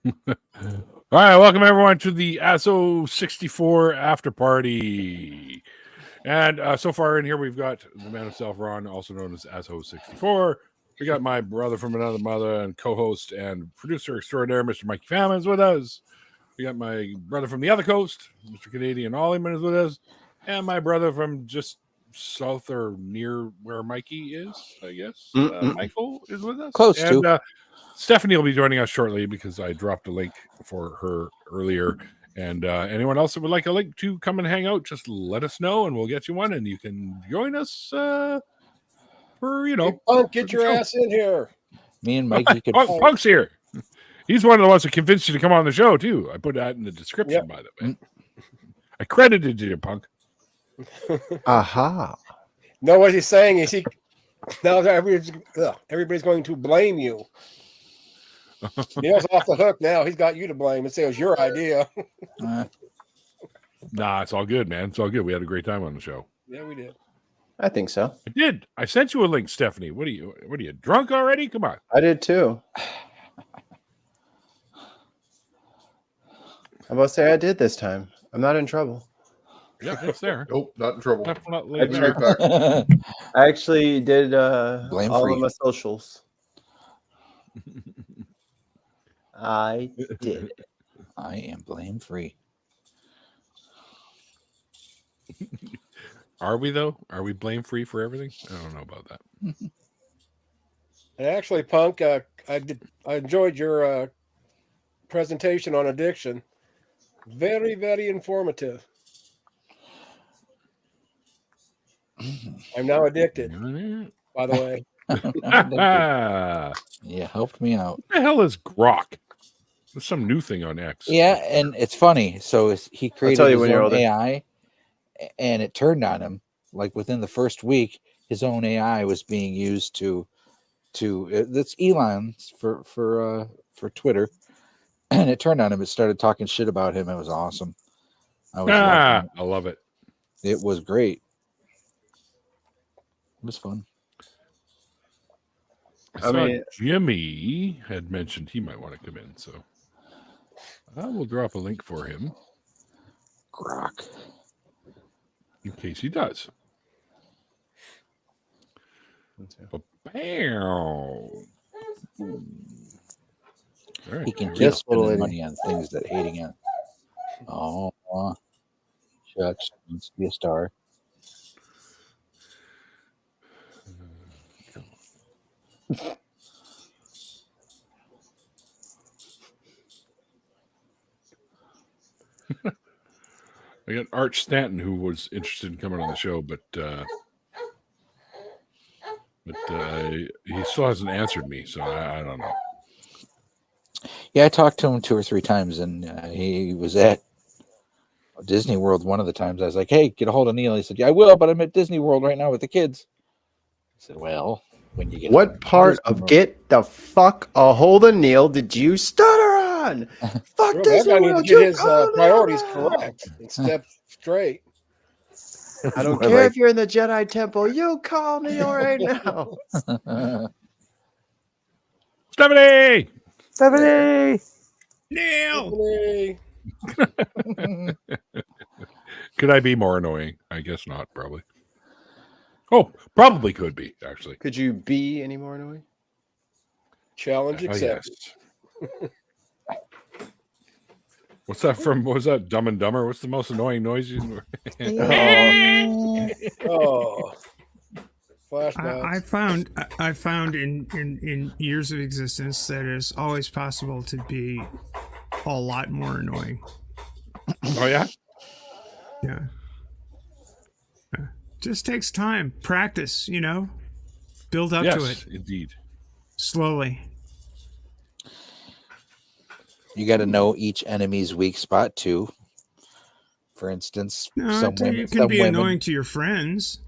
All right, welcome everyone to the Azho64 after party. And so far in here, we've got the man himself, Ron, also known as Azho64. We got my brother from another mother and co-host and producer extraordinaire, Mr. Mikey Pham, is with us. We got my brother from the other coast, Mr. Canadian Ollieman, is with us. And my brother from just south or near where Mikey is, I guess. Michael is with us. Close to. Stephanie will be joining us shortly because I dropped a link for her earlier. And anyone else that would like a link to come and hang out, just let us know and we'll get you one and you can join us for, you know. Hey, Punk, get your ass in here. Me and Mikey could. Punk's here. He's one of the ones that convinced you to come on the show, too. I put that in the description, by the way. I credited you, Punk. Aha. No, what he's saying is now everybody's going to blame you. Neil's off the hook now. He's got you to blame and say it was your idea. Nah, it's all good, man. It's all good. We had a great time on the show. Yeah, we did. I think so. I did. I sent you a link, Stephanie. What are you drunk already? Come on. I did too. I must say I did this time. I'm not in trouble. Yeah, it's there. Nope, not in trouble. I actually did all of my socials. I did it. I am blame free. Are we though? Are we blame free for everything? I don't know about that. And actually, Punk, I enjoyed your presentation on addiction. Very, very informative. I'm now addicted, by the way. Yeah, helped me out. What the hell is Grok? There's some new thing on X. Yeah, and it's funny. So he created his own AI, and it turned on him. Like within the first week, his own AI was being used to that's Elon's for Twitter, and it turned on him. It started talking shit about him. It was awesome. I love it. It was great. It was fun. I mean, Jimmy had mentioned he might want to come in, so I will drop a link for him. Grok. In case he does. Bam. He can keep spending money on things that hating it. Oh, shucks. Needs to be a star. I got Arch Stanton who was interested in coming on the show, but he still hasn't answered me, so I don't know. Yeah, I talked to him 2 or 3 times, and he was at Disney World one of the times. I was like, "Hey, get a hold of Neil." He said, "Yeah, I will, but I'm at Disney World right now with the kids." I said, "Well, when you get what part of get the fuck a hold of Neil did you stutter on? Fuck Disney World, get his priorities correct and step straight. I don't care if you're in the Jedi Temple. You call Neil right now. Stephanie! Neil! Could I be more annoying? I guess not, probably. Oh, probably could be, actually. Could you be any more annoying? Challenge accepted. Yes. What's that from? What was that? Dumb and Dumber? What's the most annoying noise you Oh. Flashbacks. I found in years of existence that it's always possible to be a lot more annoying. Oh yeah? Yeah. Just takes time. Practice, Build up to it. Indeed. Slowly. You got to know each enemy's weak spot too. For instance, it can be annoying to your friends.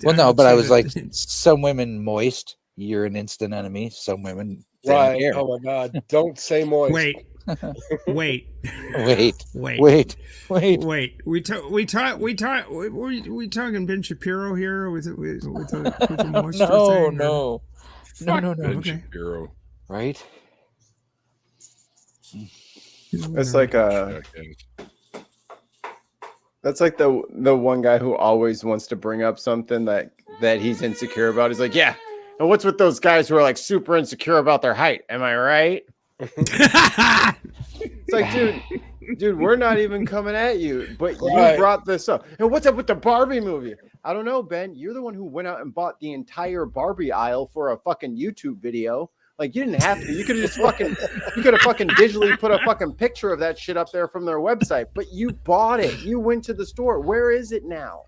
Well, no, but I was like, some women moist, you're an instant enemy. Some women, right? Oh my God! Don't say moist. Wait. We talking Ben Shapiro here with the moisture thing? No. Ben Shapiro, right? It's like that's like the one guy who always wants to bring up something that he's insecure about. He's like, yeah, and what's with those guys who are like super insecure about their height? Am I right? It's like, dude, we're not even coming at you, but you brought this up. And what's up with the Barbie movie? I don't know, Ben. You're the one who went out and bought the entire Barbie aisle for a fucking YouTube video. Like, you didn't have to. You could have just fucking digitally put a fucking picture of that shit up there from their website, but you bought it. You went to the store. Where is it now?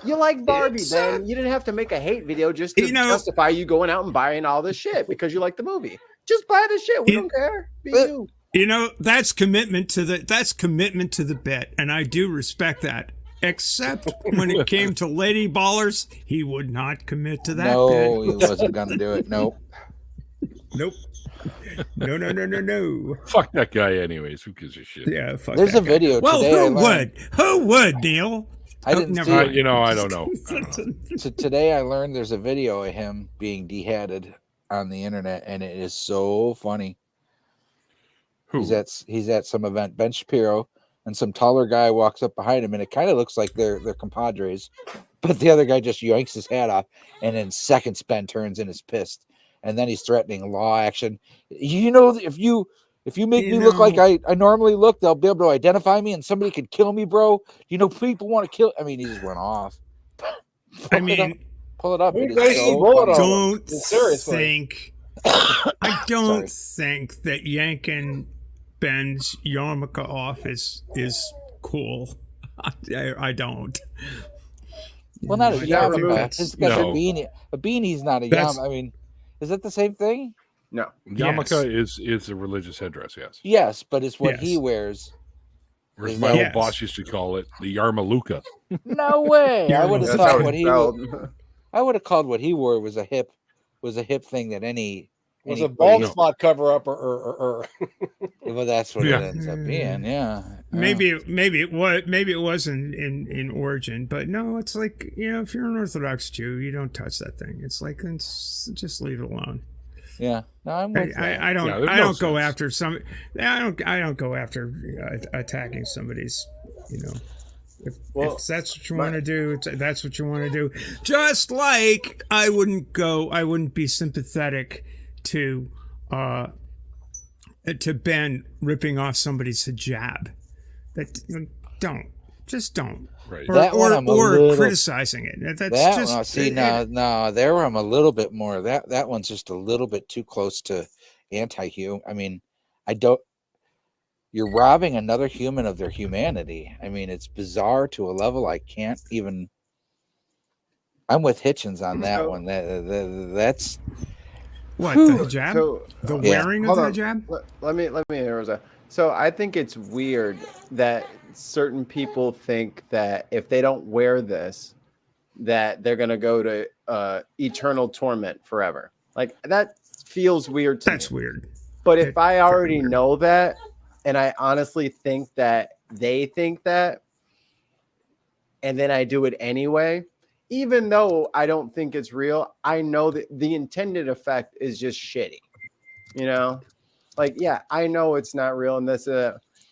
You like Barbie, Ben. You didn't have to make a hate video just to justify you going out and buying all this shit because you like the movie. Just buy the shit. We don't care. Be you. That's commitment to the bit, and I do respect that. Except when it came to Lady Ballers, he would not commit to that. No, he wasn't gonna do it. Nope. No. Fuck that guy, anyways. Who gives a shit? Yeah, fuck. There's a video. Well, today who would, Neil? I didn't see it. I don't know. So today I learned there's a video of him being beheaded on the internet, and it is so funny. Who? He's at some event. Ben Shapiro. And some taller guy walks up behind him, and it kind of looks like they're compadres. But the other guy just yanks his hat off, and in seconds, Ben turns and is pissed. And then he's threatening law action. If you make me look like I normally look, they'll be able to identify me, and somebody could kill me, bro. People want to kill. I mean, he just went off. Pull it up. I don't think that yanking Ben's yarmulke off is cool. I don't. Well, not a yarmulke. It's got a beanie. A beanie's not a yarmulke. I mean, is that the same thing? No. Yarmulke is a religious headdress, yes. Yes, but it's what he wears. Or as my old boss used to call it, the Yarmaluka. No way. I would have thought I would have called what he wore was a hip thing that any was a bald spot cover up or well, that's what it ends up being. Yeah. Maybe it was in origin, but no, it's like, if you're an Orthodox Jew, you don't touch that thing. It's like, just leave it alone. Yeah. No, I don't go after some. I don't go after attacking somebody's. If that's what you want to do, that's what you want to do. Just like I wouldn't be sympathetic to Ben ripping off somebody's hijab. Don't. Right. Or criticizing it. There I'm a little bit more. That one's just a little bit too close to anti-human. I mean, you're robbing another human of their humanity. I mean, it's bizarre to a level I can't even. I'm with Hitchens on that one. That's what, the hijab? The wearing of the hijab? Let me hear that. So I think it's weird that certain people think that if they don't wear this, that they're going to go to eternal torment forever. Like, that feels weird to me. That's weird. But if I already know that, and I honestly think that they think that, and then I do it anyway, even though I don't think it's real, I know that the intended effect is just shitty. Like, yeah, I know it's not real, and this,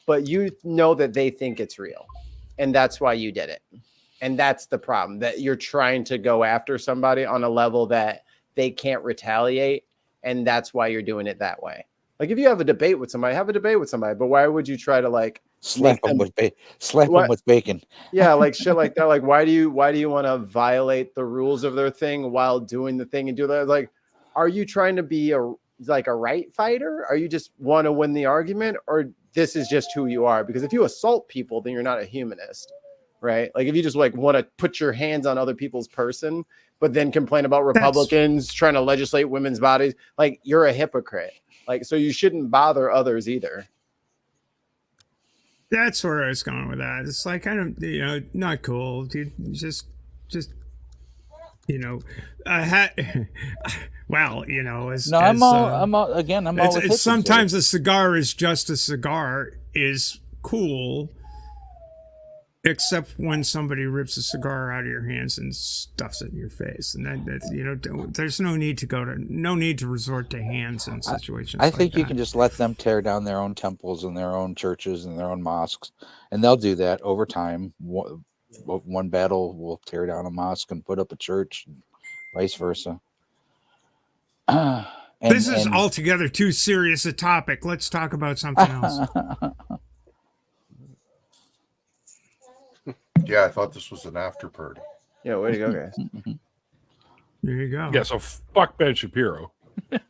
but you know that they think it's real, and that's why you did it. And that's the problem, that you're trying to go after somebody on a level that they can't retaliate, and that's why you're doing it that way. Like, if you have a debate with somebody, have a debate with somebody, but why would you try to slap them with bacon? Yeah, like shit like that. Like, why do you want to violate the rules of their thing while doing the thing and do that? Like, are you trying to be a right fighter? Are you just want to win the argument, or this is just who you are? Because if you assault people, then you're not a humanist, right? Like, if you just want to put your hands on other people's person, but then complain about Republicans trying to legislate women's bodies, like, you're a hypocrite. Like, so you shouldn't bother others either. That's where I was going with that. It's like, I don't, not cool, dude. Just, well, I'm all with sometimes a cigar is just a cigar is cool. Except when somebody rips a cigar out of your hands and stuffs it in your face, and that there's no need to resort to hands in situations. I think you can just let them tear down their own temples and their own churches and their own mosques, and they'll do that over time. One battle will tear down a mosque and put up a church, and vice versa. This is altogether too serious a topic. Let's talk about something else. Yeah, I thought this was an after party. Yeah, way to go, guys. There you go. Yeah, so fuck Ben Shapiro. We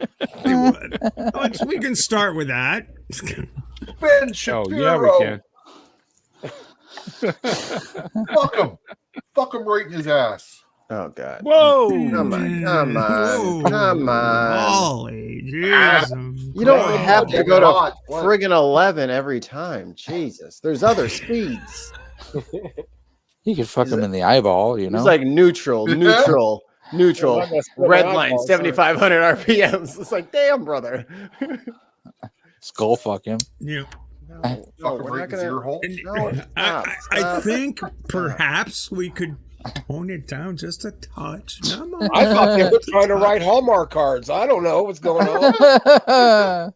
can start with that. Ben Shapiro. Oh, yeah, we can. Fuck him right in his ass. Oh, God. Whoa! Come on. Holy Jesus. You don't have to go to friggin' 11 every time. Jesus. There's other speeds. You could fuck him in the eyeball, you know? It's like neutral. Red line, 7,500 RPMs. It's like, damn, brother. Skull fuck him. Yeah. Fuck him right in his ear hole. I think perhaps we could tone it down just a touch. I thought they were trying to write Hallmark cards. I don't know what's going on.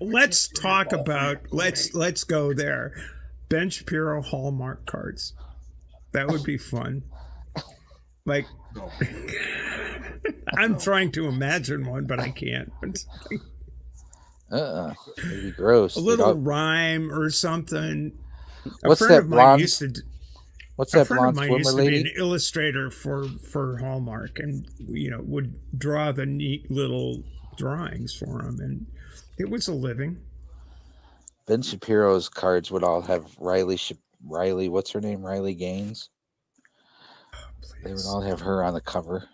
Let's talk about let's go there. Ben Shapiro Hallmark cards. That would be fun. Like, I'm trying to imagine one, but I can't. It'd be gross. A little rhyme or something. What's that blonde? What's that blonde swimmer used to lady? be an illustrator for Hallmark, and would draw the neat little drawings for him, and it was a living. Ben Shapiro's cards would all have Riley. What's her name? Riley Gaines. They would all have her on the cover.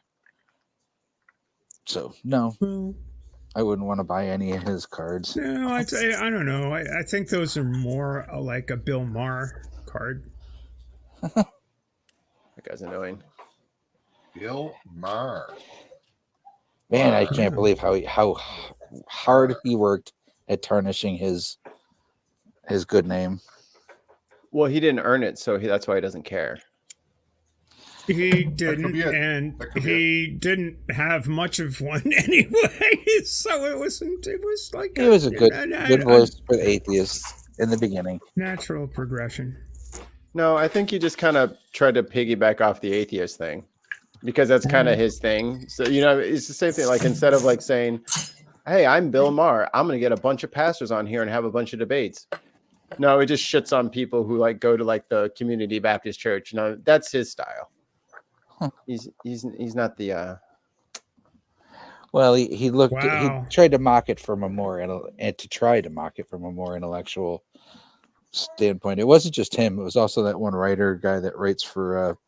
So no, I wouldn't want to buy any of his cards. No, I don't know. I think those are more like a Bill Maher card. That guy's annoying. Bill Maher. Man, I can't believe how hard he worked at tarnishing his good name. Well, he didn't earn it, so that's why he doesn't care. He didn't, and he didn't have much of one anyway. So it was like he was a good voice for the atheists in the beginning. Natural progression. No, I think he just kind of tried to piggyback off the atheist thing, because that's kind of his thing. So it's the same thing. Like, instead of like saying, "Hey, I'm Bill Maher. I'm going to get a bunch of pastors on here and have a bunch of debates." No, it just shits on people who like go to like the Community Baptist Church. No, that's his style. He's not the. Well, he looked. Wow. He tried to mock it from a more intellectual standpoint. It wasn't just him. It was also that one writer guy that writes for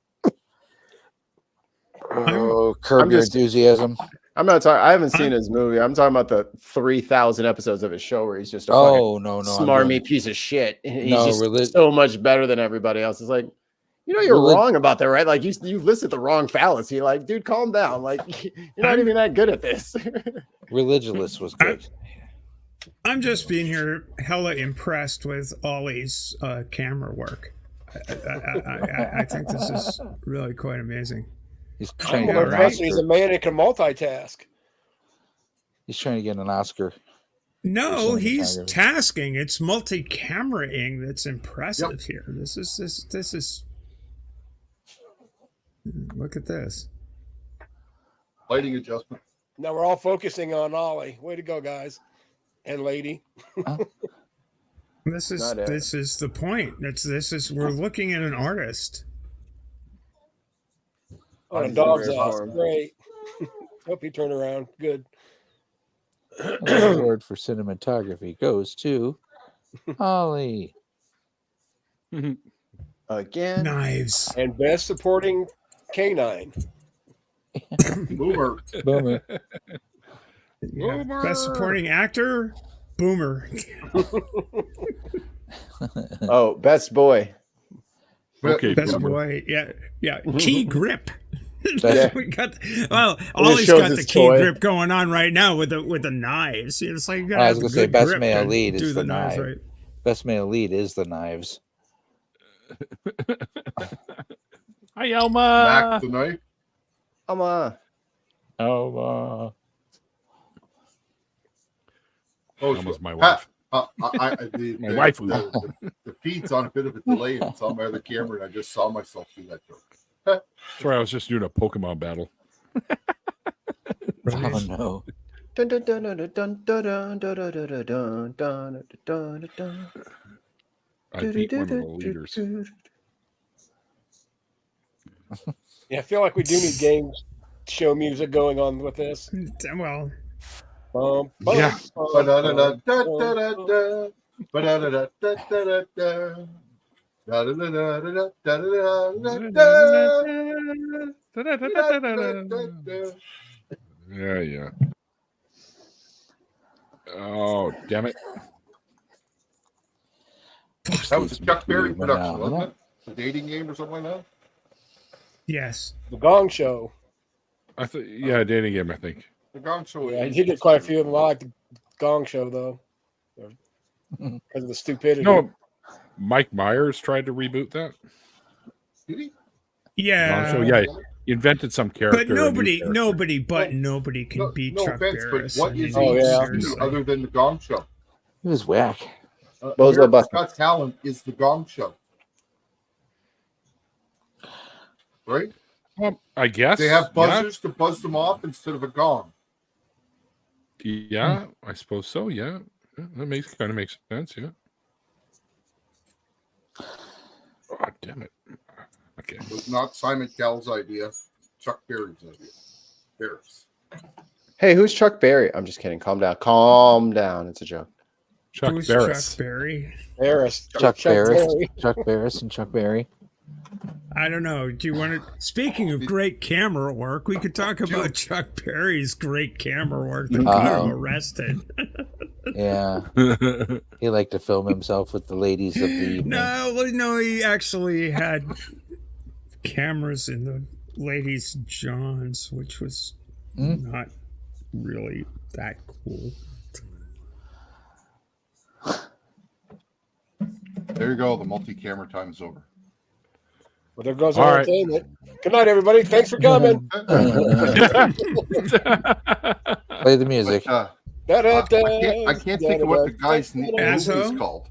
Curb Your Enthusiasm. I'm not talking. I haven't seen his movie. I'm talking about the 3,000 episodes of his show where he's just a smarmy piece of shit. He's just so much better than everybody else. It's like, you're wrong about that, right? Like, you've listed the wrong fallacy. Like, dude, calm down. Like, you're not even that good at this. Religulous was good. I'm just being here hella impressed with Ollie's camera work. I think this is really quite amazing. He's trying to get an Oscar. He's a man who can multitask. He's trying to get an Oscar. No, he's tasking. It's multi-cameraing that's impressive here. This is. Look at this. Lighting adjustment. Now we're all focusing on Ollie. Way to go, guys and lady. This is the point. We're looking at an artist. Oh, the dog's awesome. Great. Hope you turn around. Good. The award for cinematography goes to Ollie. Again. Knives. And best supporting canine. Boomer. Yeah. Best supporting actor, Boomer. Oh, best boy. Okay, best boy. Yeah. Key grip. We got. Ollie's got the key grip going on right now with the knives. It's like I was going to say best male lead is the knives. Right? Best male lead is the knives. Hi, Elma. Mac tonight. Elma. Oh, Elma's my wife. My wife. The feed's on a bit of a delay. It's on my other camera, and I just saw myself through that joke. Sorry, I was just doing a Pokemon battle. Oh no. I beat one of the leaders. Yeah, I feel like we do need game show music going on with this. Well, Yeah. Yeah. Oh, damn it. That was a Chuck Berry production, wasn't it? A dating game or something like that? yes. The Gong Show. Yeah, dating game, I think. The Gong Show. Yeah, he did get quite a few of them. I like the Gong Show, though. Because of the stupidity. No, Mike Myers tried to reboot that. Did he? Yeah. So yeah, he invented some character. But nobody can beat no Chuck offense, Barris. but what is seriously. other than the Gong Show? He was whack. America's Got Talent is the Gong Show, right? I guess They have buzzers to buzz them off instead of a gong. Yeah, I suppose so. Yeah, that kind of makes sense. Yeah. Oh, damn it. Okay. It was not Simon Cowell's idea. Chuck Berry's idea. Barris. Hey, who's Chuck Berry? I'm just kidding. Calm down. Calm down. It's a joke. Who's Barris. Chuck Berry? Barris. Chuck Barris. Berry. Chuck Barris and Chuck Berry. I don't know. Do you want to? Speaking of great camera work, we could talk about Chuck Berry's great camera work that got him arrested. Yeah, he liked to film himself with the ladies of the evening. No, he actually had cameras in the ladies' johns, which was not really that cool. There you go. The multi-camera time is over. Well, there goes All our right. entertainment. Good night, everybody. Thanks for coming. Play the music. I can't think of what the guy's name is called.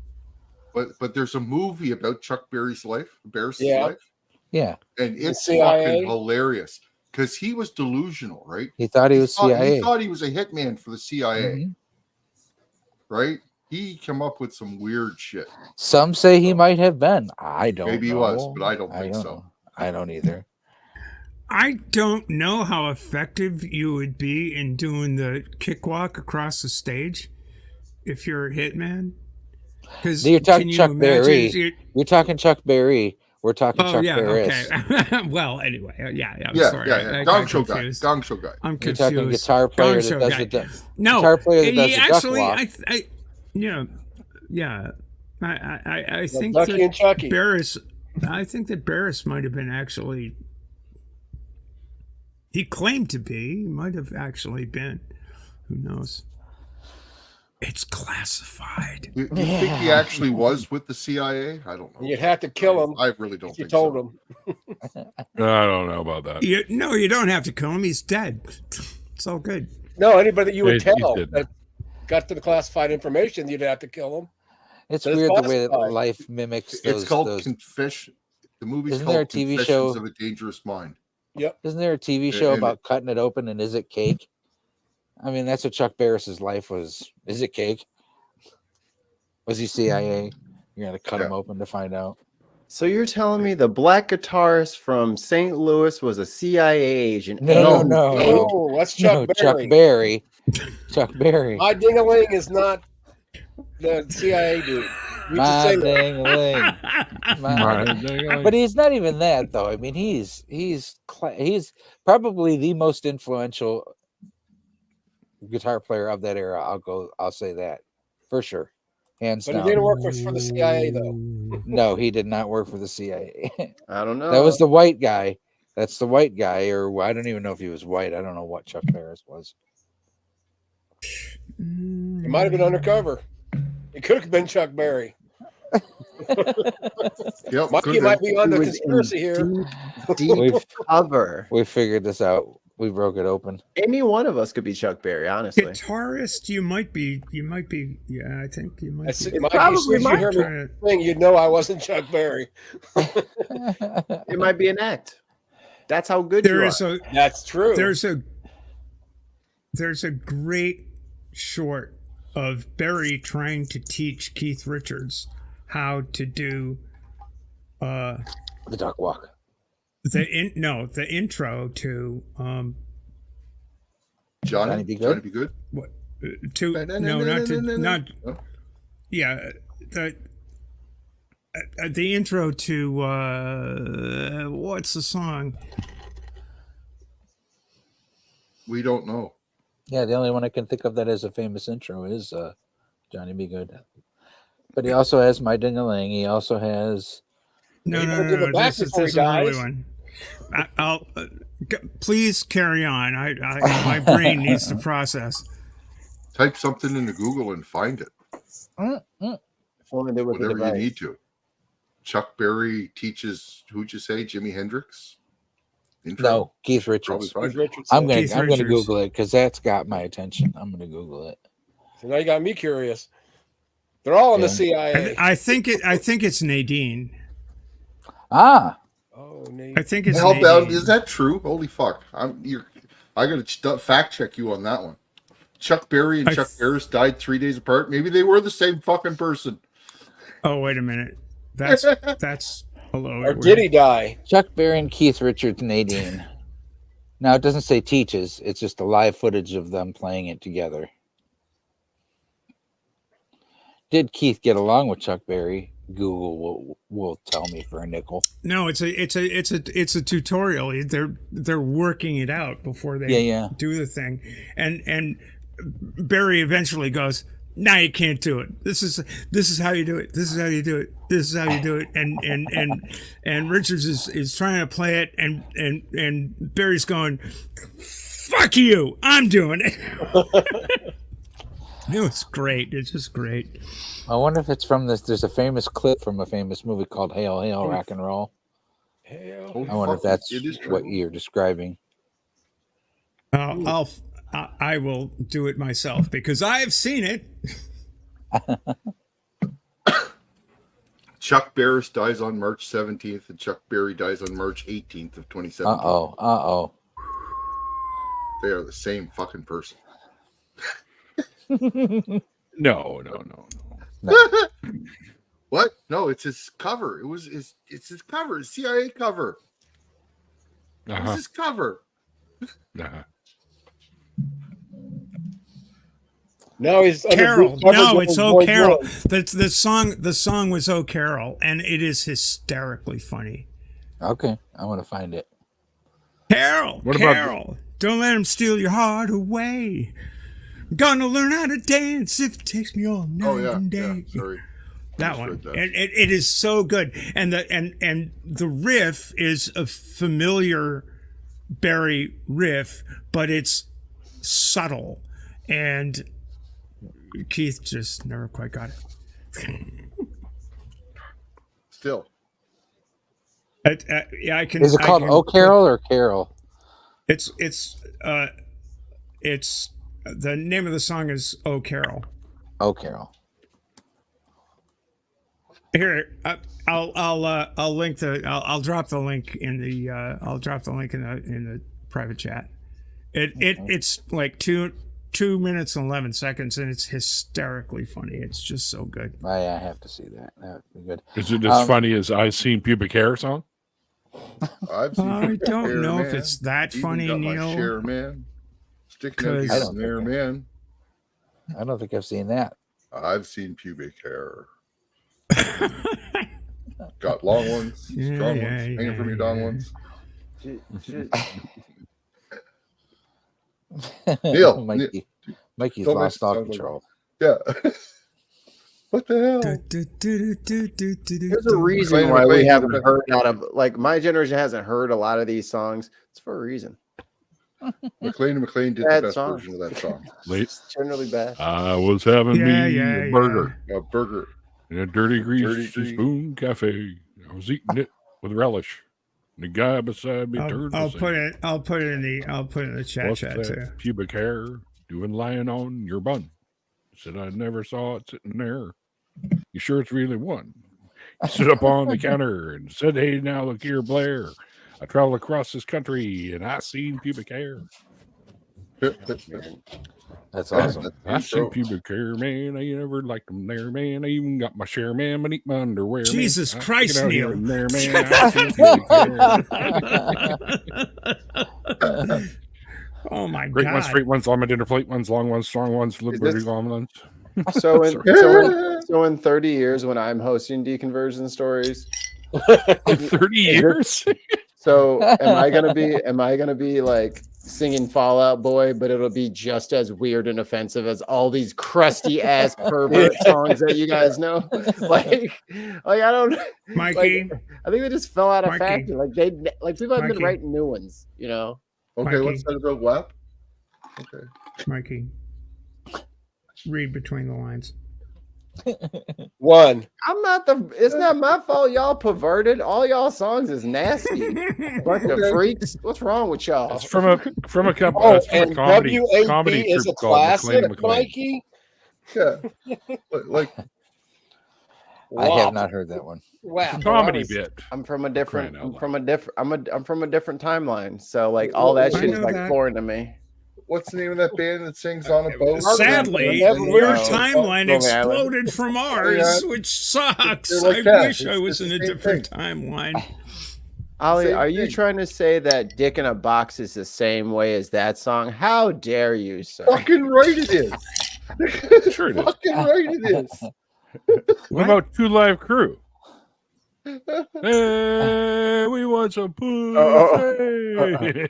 But there's a movie about Chuck Berry's life, Barris' life. Yeah. And it's fucking hilarious because he was delusional, right? He thought he was CIA. He thought he was a hitman for the CIA, right? He came up with some weird shit. Some say he might have been. I don't know. Maybe he was, but I don't think so. I don't either. I don't know how effective you would be in doing the kick-walk across the stage if you're a hitman. Because you're talking Chuck Berry. You're talking Chuck Berry. We're talking Chuck Barris. Okay. Well, anyway, I'm sorry. Yeah. Gong Show guy. Gong Show guy. I'm confused. You're talking guitar player that does the guitar player that does the actually, duck walk. I think Ducky and Chucky. Barris. I think that Barris might have been actually. He claimed to be. He might have actually been. Who knows? It's classified. You think he actually was with the CIA? I don't know. You'd have to kill him. I really don't think you told him. I don't know about that. You don't have to kill him. He's dead. It's all good. No, anybody that you would He's tell dead. that got to the classified information, you'd have to kill them. It's But it's weird the way that classified. life mimics those. It's called those. Confession. The movie's Isn't there a called TV Confessions show- of a Dangerous Mind. Yep. Isn't there a TV show And about cutting it open and is it cake? I mean, that's what Chuck Barris's life was. Is it cake? Was he CIA? You're gonna cut him open to find out. So you're telling me the black guitarist from St. Louis was a CIA agent? No. Oh, that's Chuck Berry. Chuck Berry. Chuck Berry. My ding-a-ling is not the CIA dude. You just say My that. ding-a-ling. But he's not even that though. I mean, he's probably the most influential guitar player of that era. I'll say that for sure, hands But down. he didn't work for the CIA though. No, he did not work for the CIA. I don't know. That was the white guy. That's the white guy, or I don't even know if he was white. I don't know what Chuck Barris was. He might have been undercover. It could have been Chuck Berry. Yep, Mikey might be on the conspiracy here. Deep cover. We figured this out. We broke it open. Any one of us could be Chuck Berry, honestly. Guitarist, you might be. Yeah, I think you might. Be. Probably might. You hear me sing, you'd know I wasn't Chuck Berry. It might be an act. That's how good you are. That's true. There's a great short of Berry trying to teach Keith Richards how to do the duck walk. The intro to Johnny Be Good. What not yeah, the intro to what's the song? We don't know. Yeah, the only one I can think of that has a famous intro is Johnny Be Good. But he also has My Ding-a-Ling. He also has no. This is an early one. I'll please carry on. My brain needs to process. Type something into Google and find it. Whatever you need to. Chuck Berry teaches, who'd you say, Jimi Hendrix? Intro? No, Keith Richards. I'm gonna Google it because that's got my attention. I'm gonna Google it. So now you got me curious. They're all in the CIA. I think it's Nadine. Ah. Oh, Nadine. I think it's Nadine. Is that true? Holy fuck! I gotta fact check you on that one. Chuck Berry and Chuck Harris died 3 days apart. Maybe they were the same fucking person. Oh, wait a minute. That's hello. Or did he die? Chuck Berry and Keith Richards, Nadine. Now it doesn't say teaches. It's just a live footage of them playing it together. Did Keith get along with Chuck Berry? Google will tell me for a nickel. No, it's a tutorial. They're working it out before they do the thing, and Berry eventually goes, "Now you can't do it. This is how you do it. This is how you do it. This is how you do it." And Richards is trying to play it, and Berry's going, "Fuck you! I'm doing it." It was great. It's just great. I wonder if it's from this. There's a famous clip from a famous movie called Hail, Hail, Rock and Roll. Hail. I wonder if that's what you're describing. I will do it myself because I've seen it. Chuck Barris dies on March 17th, and Chuck Berry dies on March 18th of 2017. Uh-oh. They are the same fucking person. No. What? No, it's his cover. It's his cover. His CIA cover. It's his cover. No, he's Carol. No, it's Oh Carol. The song was Oh Carol, and it is hysterically funny. Okay, I want to find it. Carol. Carol. Don't let him steal your heart away. Gonna learn how to dance if it takes me all night and day. Yeah, sorry. That one. And it is so good. And the riff is a familiar Berry riff, but it's subtle. And Keith just never quite got it. Still. I can. Is it called Oh Carol or Carol? It's the name of the song is Oh Carol. Oh Carol. Here, I'll link I'll drop the link in the in the private chat. It's like 2 minutes and 11 seconds, and it's hysterically funny. It's just so good. I have to see that. That would be good. Is it as funny as I Seen Pubic Hair song? I've seen I don't know if it's that funny, Neil. Share, man. Sticking out there, man. I don't think I've seen that. I've seen pubic hair. Got long ones, strong ones, hanging from your long ones. Neil, Mikey's lost all control. Yeah. What the hell? There's a reason why we haven't heard out of, like, my generation hasn't heard a lot of these songs. It's for a reason. McLean and McLean did the best version of that song. Late. It's generally bad. I was having me a burger. A burger. in a dirty greasy spoon cafe. I was eating it with relish. The guy beside me turned. I'll put it in the chat too. Pubic hair doing lying on your bun. Said I never saw it sitting there. You sure it's really one? He stood up on the counter and said, "Hey, now look here, Blair. I traveled across this country and I seen pubic hair." That's awesome. I seen pubic hair, man. I never liked them there, man. I even got my share, man, beneath my underwear. Jesus man. Christ, Neil. There, man. I seen pubic hair. Oh my Great God. ones, straight ones, on my dinner plate ones, long ones, strong ones, liberty ones. So in 30 years, when I'm hosting deconversion stories, 30 years. So am I gonna be like singing Fall Out Boy, but it'll be just as weird and offensive as all these crusty ass pervert songs that you guys know? Like I don't, Mikey. Like, I think they just fell out of Mikey. fashion. Like people have been writing new ones, you know. Okay, Mikey. what's that about WAP? Okay. Mikey, read between the lines. One. It's not my fault. Y'all perverted. All y'all songs is nasty. Bunch of freaks. What's wrong with y'all? It's from a couple. Oh, From and a comedy WAP is a troupe called classic, McLean. Mikey. Yeah. Like I have not heard that one. Wow. Comedy bit. I'm from a different. Crying out I'm from a different timeline. So like all that I shit is know like that. foreign to me. what's the name of that band that sings on a boat? Sadly, Never your will. timeline Long exploded from ours, which sucks. They're like I that. wish I It's was the in a same different timeline. Ali, Same are you thing. trying to say that Dick in a Box is the same way as that song? How dare you, sir? Fucking right it is. Sure it is. Fucking right it is. What about Two Live Crew? Hey, we want some pussy. At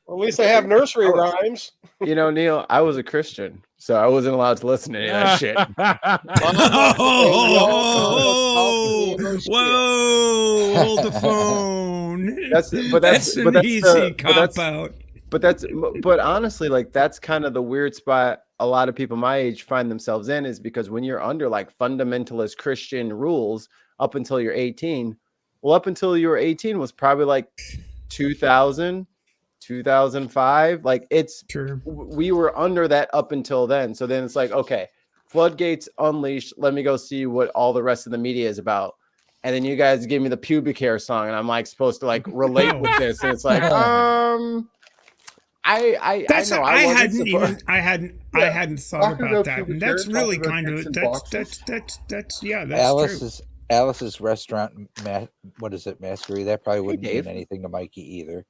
least they have nursery rhymes. You know, Neil, I was a Christian, so I wasn't allowed to listen to any of that shit. Oh, whoa! Hold the phone. That's an easy cop out. But honestly, like that's kind of the weird spot a lot of people my age find themselves in, is because when you're under like fundamentalist Christian rules up until you're 18, well, up until you were 18 was probably like 2000, 2005. Like it's True. We were under that up until then. So then it's like, okay, floodgates unleashed. Let me go see what all the rest of the media is about. And then you guys give me the pubic hair song, and I'm like supposed to like relate with this. And it's like, I hadn't thought about that. And that's really kind of that's Alice's restaurant. What is it, Masquerade? That probably wouldn't mean anything to Mikey either.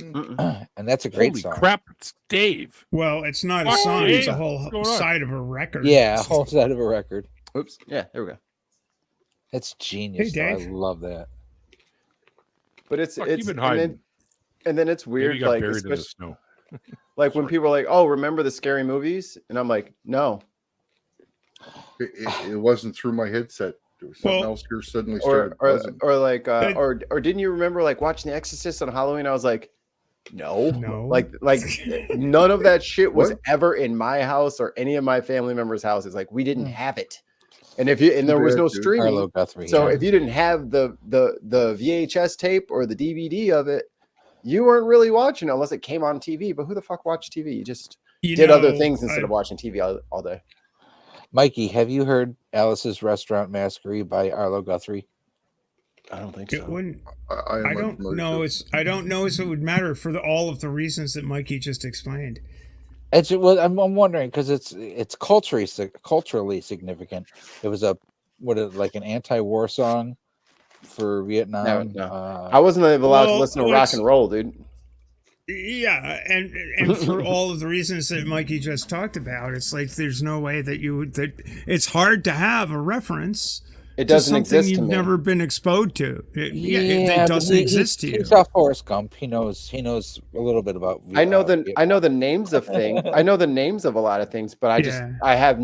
And that's a great Holy song. crap, it's Dave. Well, it's not a song; it's a whole side of a record. Yeah, a whole side of a record. Oops. Yeah, there we go. It's genius. Hey, I Dave. love that. But it's You've been hiding. and then it's Maybe weird, you got like buried in the especially snow. like when people are like, "Oh, remember the scary movies?" And I'm like, "No." It wasn't through my headset. There was something else here suddenly started buzzing. Or didn't you remember like watching The Exorcist on Halloween? I was like, no. Like none of that shit was ever in my house or any of my family members' houses. Like we didn't have it. And there was no streaming. So if you didn't have the VHS tape or the DVD of it, you weren't really watching it unless it came on TV. But who the fuck watched TV? You just did other things instead of watching TV all day. Mikey, have you heard Alice's Restaurant Masquerade by Arlo Guthrie? I don't think It so. wouldn't. I don't know. I don't know if it would matter for all of the reasons that Mikey just explained. I'm wondering because it's culturally significant. It was like an anti-war song for Vietnam. No. I wasn't allowed to listen to rock and roll, dude. Yeah, and for all of the reasons that Mikey just talked about, it's like there's no way that it's hard to have a reference. It doesn't exist you've to me. Never been exposed to. It doesn't exist to you. He saw Forrest Gump. He knows a little bit about. I know the names of things. I know the names of a lot of things, but I've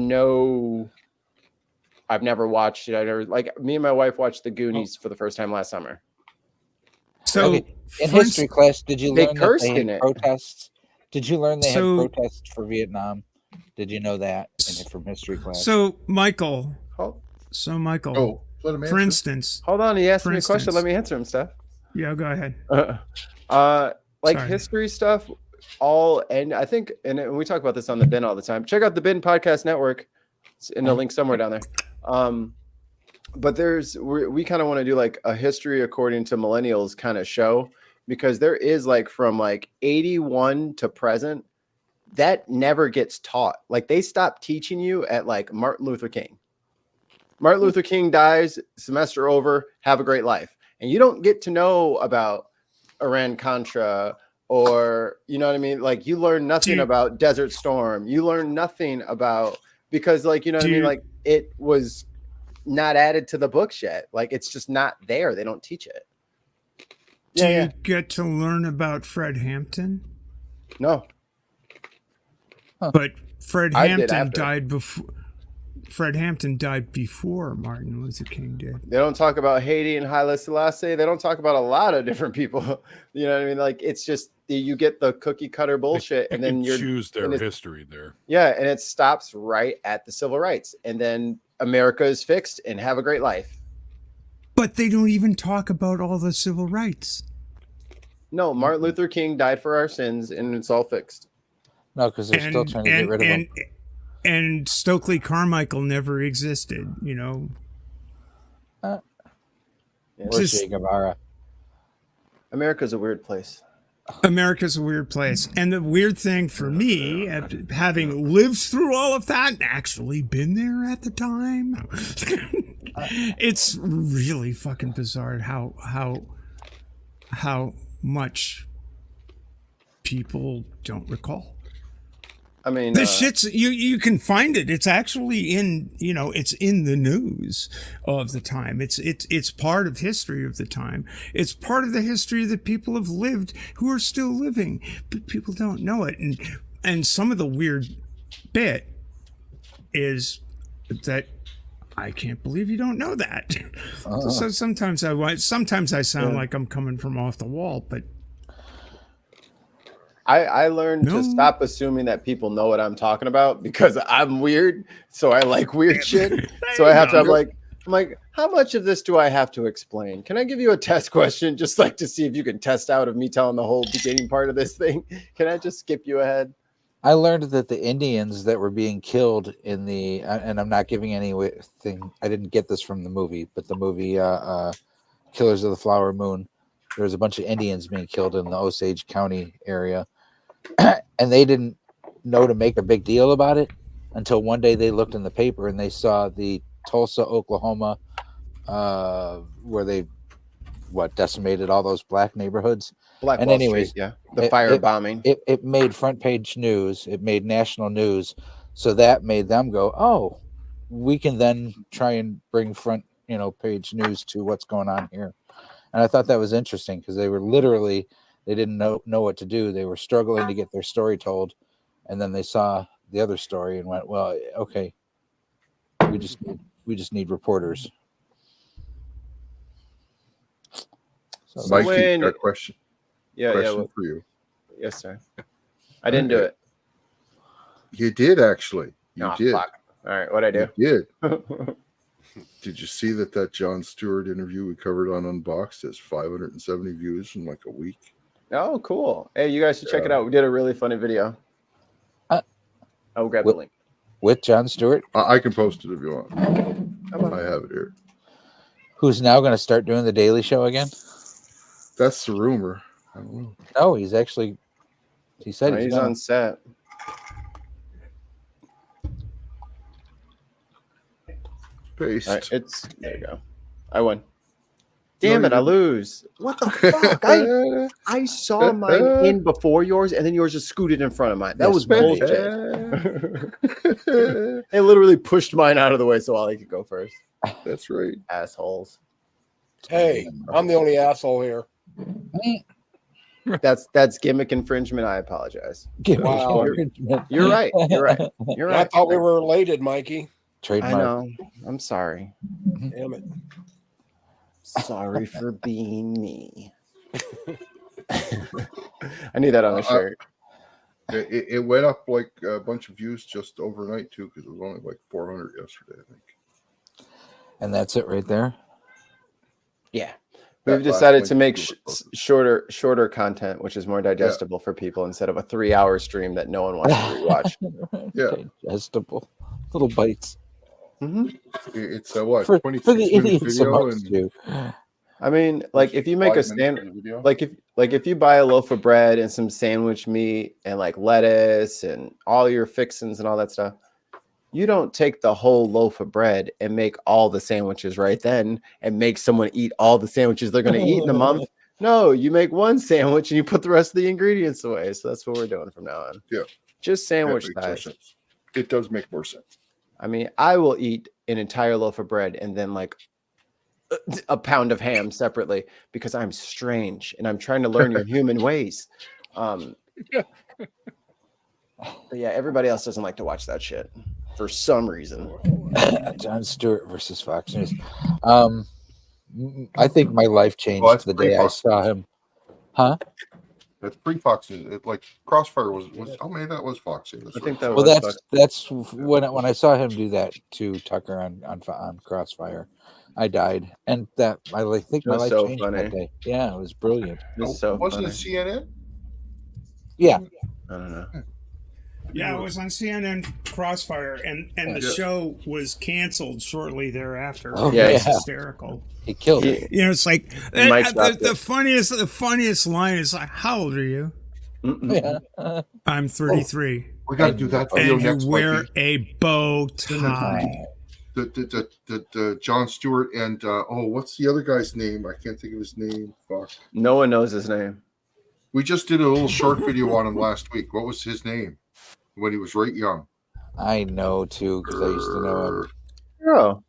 never watched it. Like me and my wife watched The Goonies for the first time last summer. So in history class, did you learn cursed that they in had it? protests? Did you learn they had protests for Vietnam? Did you know that from history class? So Michael, So Michael, for instance, hold on, he asked me a question. Let me answer him, Steph. Yeah, go ahead. History stuff, and I think, and we talk about this on the Bin all the time. Check out the Bin Podcast Network. It's in the link somewhere down there. But we kind of want to do like a history according to millennials kind of show, because there is like from like 81 to present that never gets taught. Like they stopped teaching you at like Martin Luther King. Martin Luther King dies, semester over, have a great life. And you don't get to know about Iran-Contra or, you know what I mean? Like you learn nothing about Desert Storm. You learn nothing about, because like, you know what I mean? Like it was not added to the books yet. Like it's just not there. They don't teach it. Do you get to learn about Fred Hampton? No. But Fred Hampton died before. Fred Hampton died before Martin Luther King did. They don't talk about Haiti and Haile Selassie. They don't talk about a lot of different people. You know what I mean? Like it's just you get the cookie cutter bullshit, and then you choose their history there. Yeah, and it stops right at the civil rights, and then America is fixed and have a great life. But they don't even talk about all the civil rights. No, Martin Luther King died for our sins, and it's all fixed. No, because they're still trying to get rid of him. And Stokely Carmichael never existed, you know. Where's Che Guevara? America's a weird place. America's a weird place. And the weird thing for me, having lived through all of that and actually been there at the time, it's really fucking bizarre how much people don't recall. I mean, the shit's you can find it. It's actually in, you know, it's in the news of the time. It's part of history of the time. It's part of the history that people have lived who are still living, but people don't know it. And some of the weird bit is that I can't believe you don't know that. So sometimes I sound like I'm coming from off the wall, but I learned to stop assuming that people know what I'm talking about, because I'm weird. So I like weird shit. So I have to, I'm like, how much of this do I have to explain? Can I give you a test question just like to see if you can test out of me telling the whole beginning part of this thing? Can I just skip you ahead? I learned that the Indians that were being killed in the, and I'm not giving anything, I didn't get this from the movie, but the movie Killers of the Flower Moon, there was a bunch of Indians being killed in the Osage County area. And they didn't know to make a big deal about it until one day they looked in the paper and they saw the Tulsa, Oklahoma, where they decimated all those black neighborhoods. Black and Wall anyways, Street, yeah, the fire bombing. It made front page news. It made national news. So that made them go, oh, we can then try and bring front page news to what's going on here. And I thought that was interesting because they were literally. They didn't know what to do. They were struggling to get their story told. And then they saw the other story and went, well, okay, we just need reporters. So Mikey, got a question. Question for you. Yes, sir. I didn't do it. You did, actually. You did. Fuck. All right, what'd I do? You did. Did you see that Jon Stewart interview we covered on Unboxed has 570 views in like a week? Oh, cool. Hey, you guys should check it out. We did a really funny video. I'll grab the link. With Jon Stewart? I can post it if you want. I have it here. Who's now going to start doing the Daily Show again? That's the rumor. I don't know. No, he's actually, he said he's on set. Paste. Right, there you go. I won. Damn it, I lose. What the fuck? I saw mine in before yours, and then yours just scooted in front of mine. That was bullshit. It literally pushed mine out of the way so Ollie could go first. That's right. Assholes. Hey, I'm the only asshole here. That's gimmick infringement. I apologize. Wow. You're right. You're right. You're right. I thought we were related, Mikey. Trademark. I know. I'm sorry. Damn it. Sorry for being me. I need that on a shirt. It went up like a bunch of views just overnight too, because it was only like 400 yesterday, I think. And that's it right there. Yeah. We've decided to make shorter content, which is more digestible for people instead of a 3-hour stream that no one wants to rewatch. Yeah. Digestible. Little bites. Mm-hmm. It's a what? For 26 the minute idiots video amongst and you. I mean, like if you make a if you buy a loaf of bread and some sandwich meat and like lettuce and all your fixins and all that stuff, you don't take the whole loaf of bread and make all the sandwiches right then and make someone eat all the sandwiches they're going to eat in a month. No, you make one sandwich and you put the rest of the ingredients away. So that's what we're doing from now on. Yeah. Just sandwich size. It does make more sense. I mean, I will eat an entire loaf of bread and then like a pound of ham separately because I'm strange and I'm trying to learn your human ways. But yeah, everybody else doesn't like to watch that shit for some reason. Jon Stewart versus Fox News. I think my life changed the day I saw him. Huh? That's pre-Fox News. Like Crossfire was oh man, that was Fox News. I think that well, was that's when I saw him do that to Tucker on Crossfire. I died, and that I think my life changed that day. Yeah, it was brilliant. Wasn't it CNN? Yeah, I don't know. Yeah, it was on CNN Crossfire, and the show was canceled shortly thereafter. Oh, yeah, it's hysterical. He killed it. You know, it's like the funniest line is like, "How old are you?" Yeah. I'm 33. We got to do that video and next. You wear a bow tie. The Jon Stewart and what's the other guy's name? I can't think of his name. Fuck. No one knows his name. We just did a little short video on him last week. What was his name? When he was right young. I know too because I used to know him. Oh.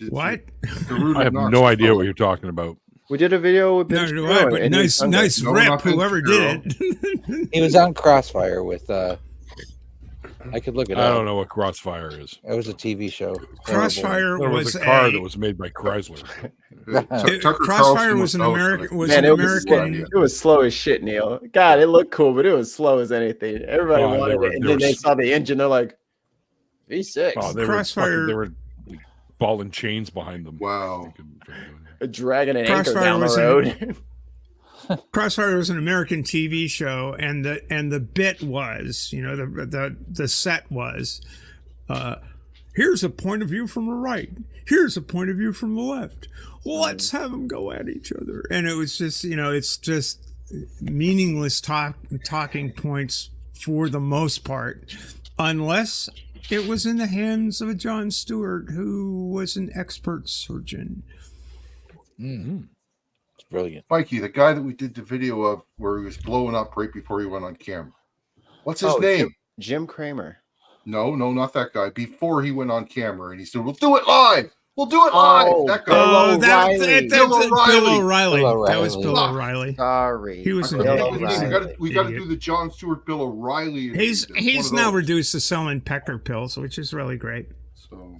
What? I have no idea what you're talking about. We did a video with nice rep, whoever did it. He was on Crossfire with I could look it up. I don't know what Crossfire is. It was a TV show. Crossfire was a car that was made by Chrysler. Crossfire was an American. It was slow as shit, Neil. God, it looked cool, but it was slow as anything. Everybody wanted it, and then they saw the engine. They're like, V6. Oh, Crossfire. They were ball and chains behind them. Wow. Dragging an anchor down the road. Crossfire was an American TV show, and the bit was, the set was, here's a point of view from the right, here's a point of view from the left. Let's have them go at each other, and it was just, it's just meaningless talking points for the most part, unless it was in the hands of a Jon Stewart who was an expert surgeon. Mm-hmm. Brilliant. Mikey, the guy that we did the video of where he was blowing up right before he went on camera. What's his name? Jim Cramer. No, not that guy. Before he went on camera and he said, we'll do it live. We'll do it live. That guy. Bill O'Reilly. That was Bill O'Reilly. Sorry. He was we got to do the Jon Stewart, Bill O'Reilly. He's now reduced to selling pecker pills, which is really great. So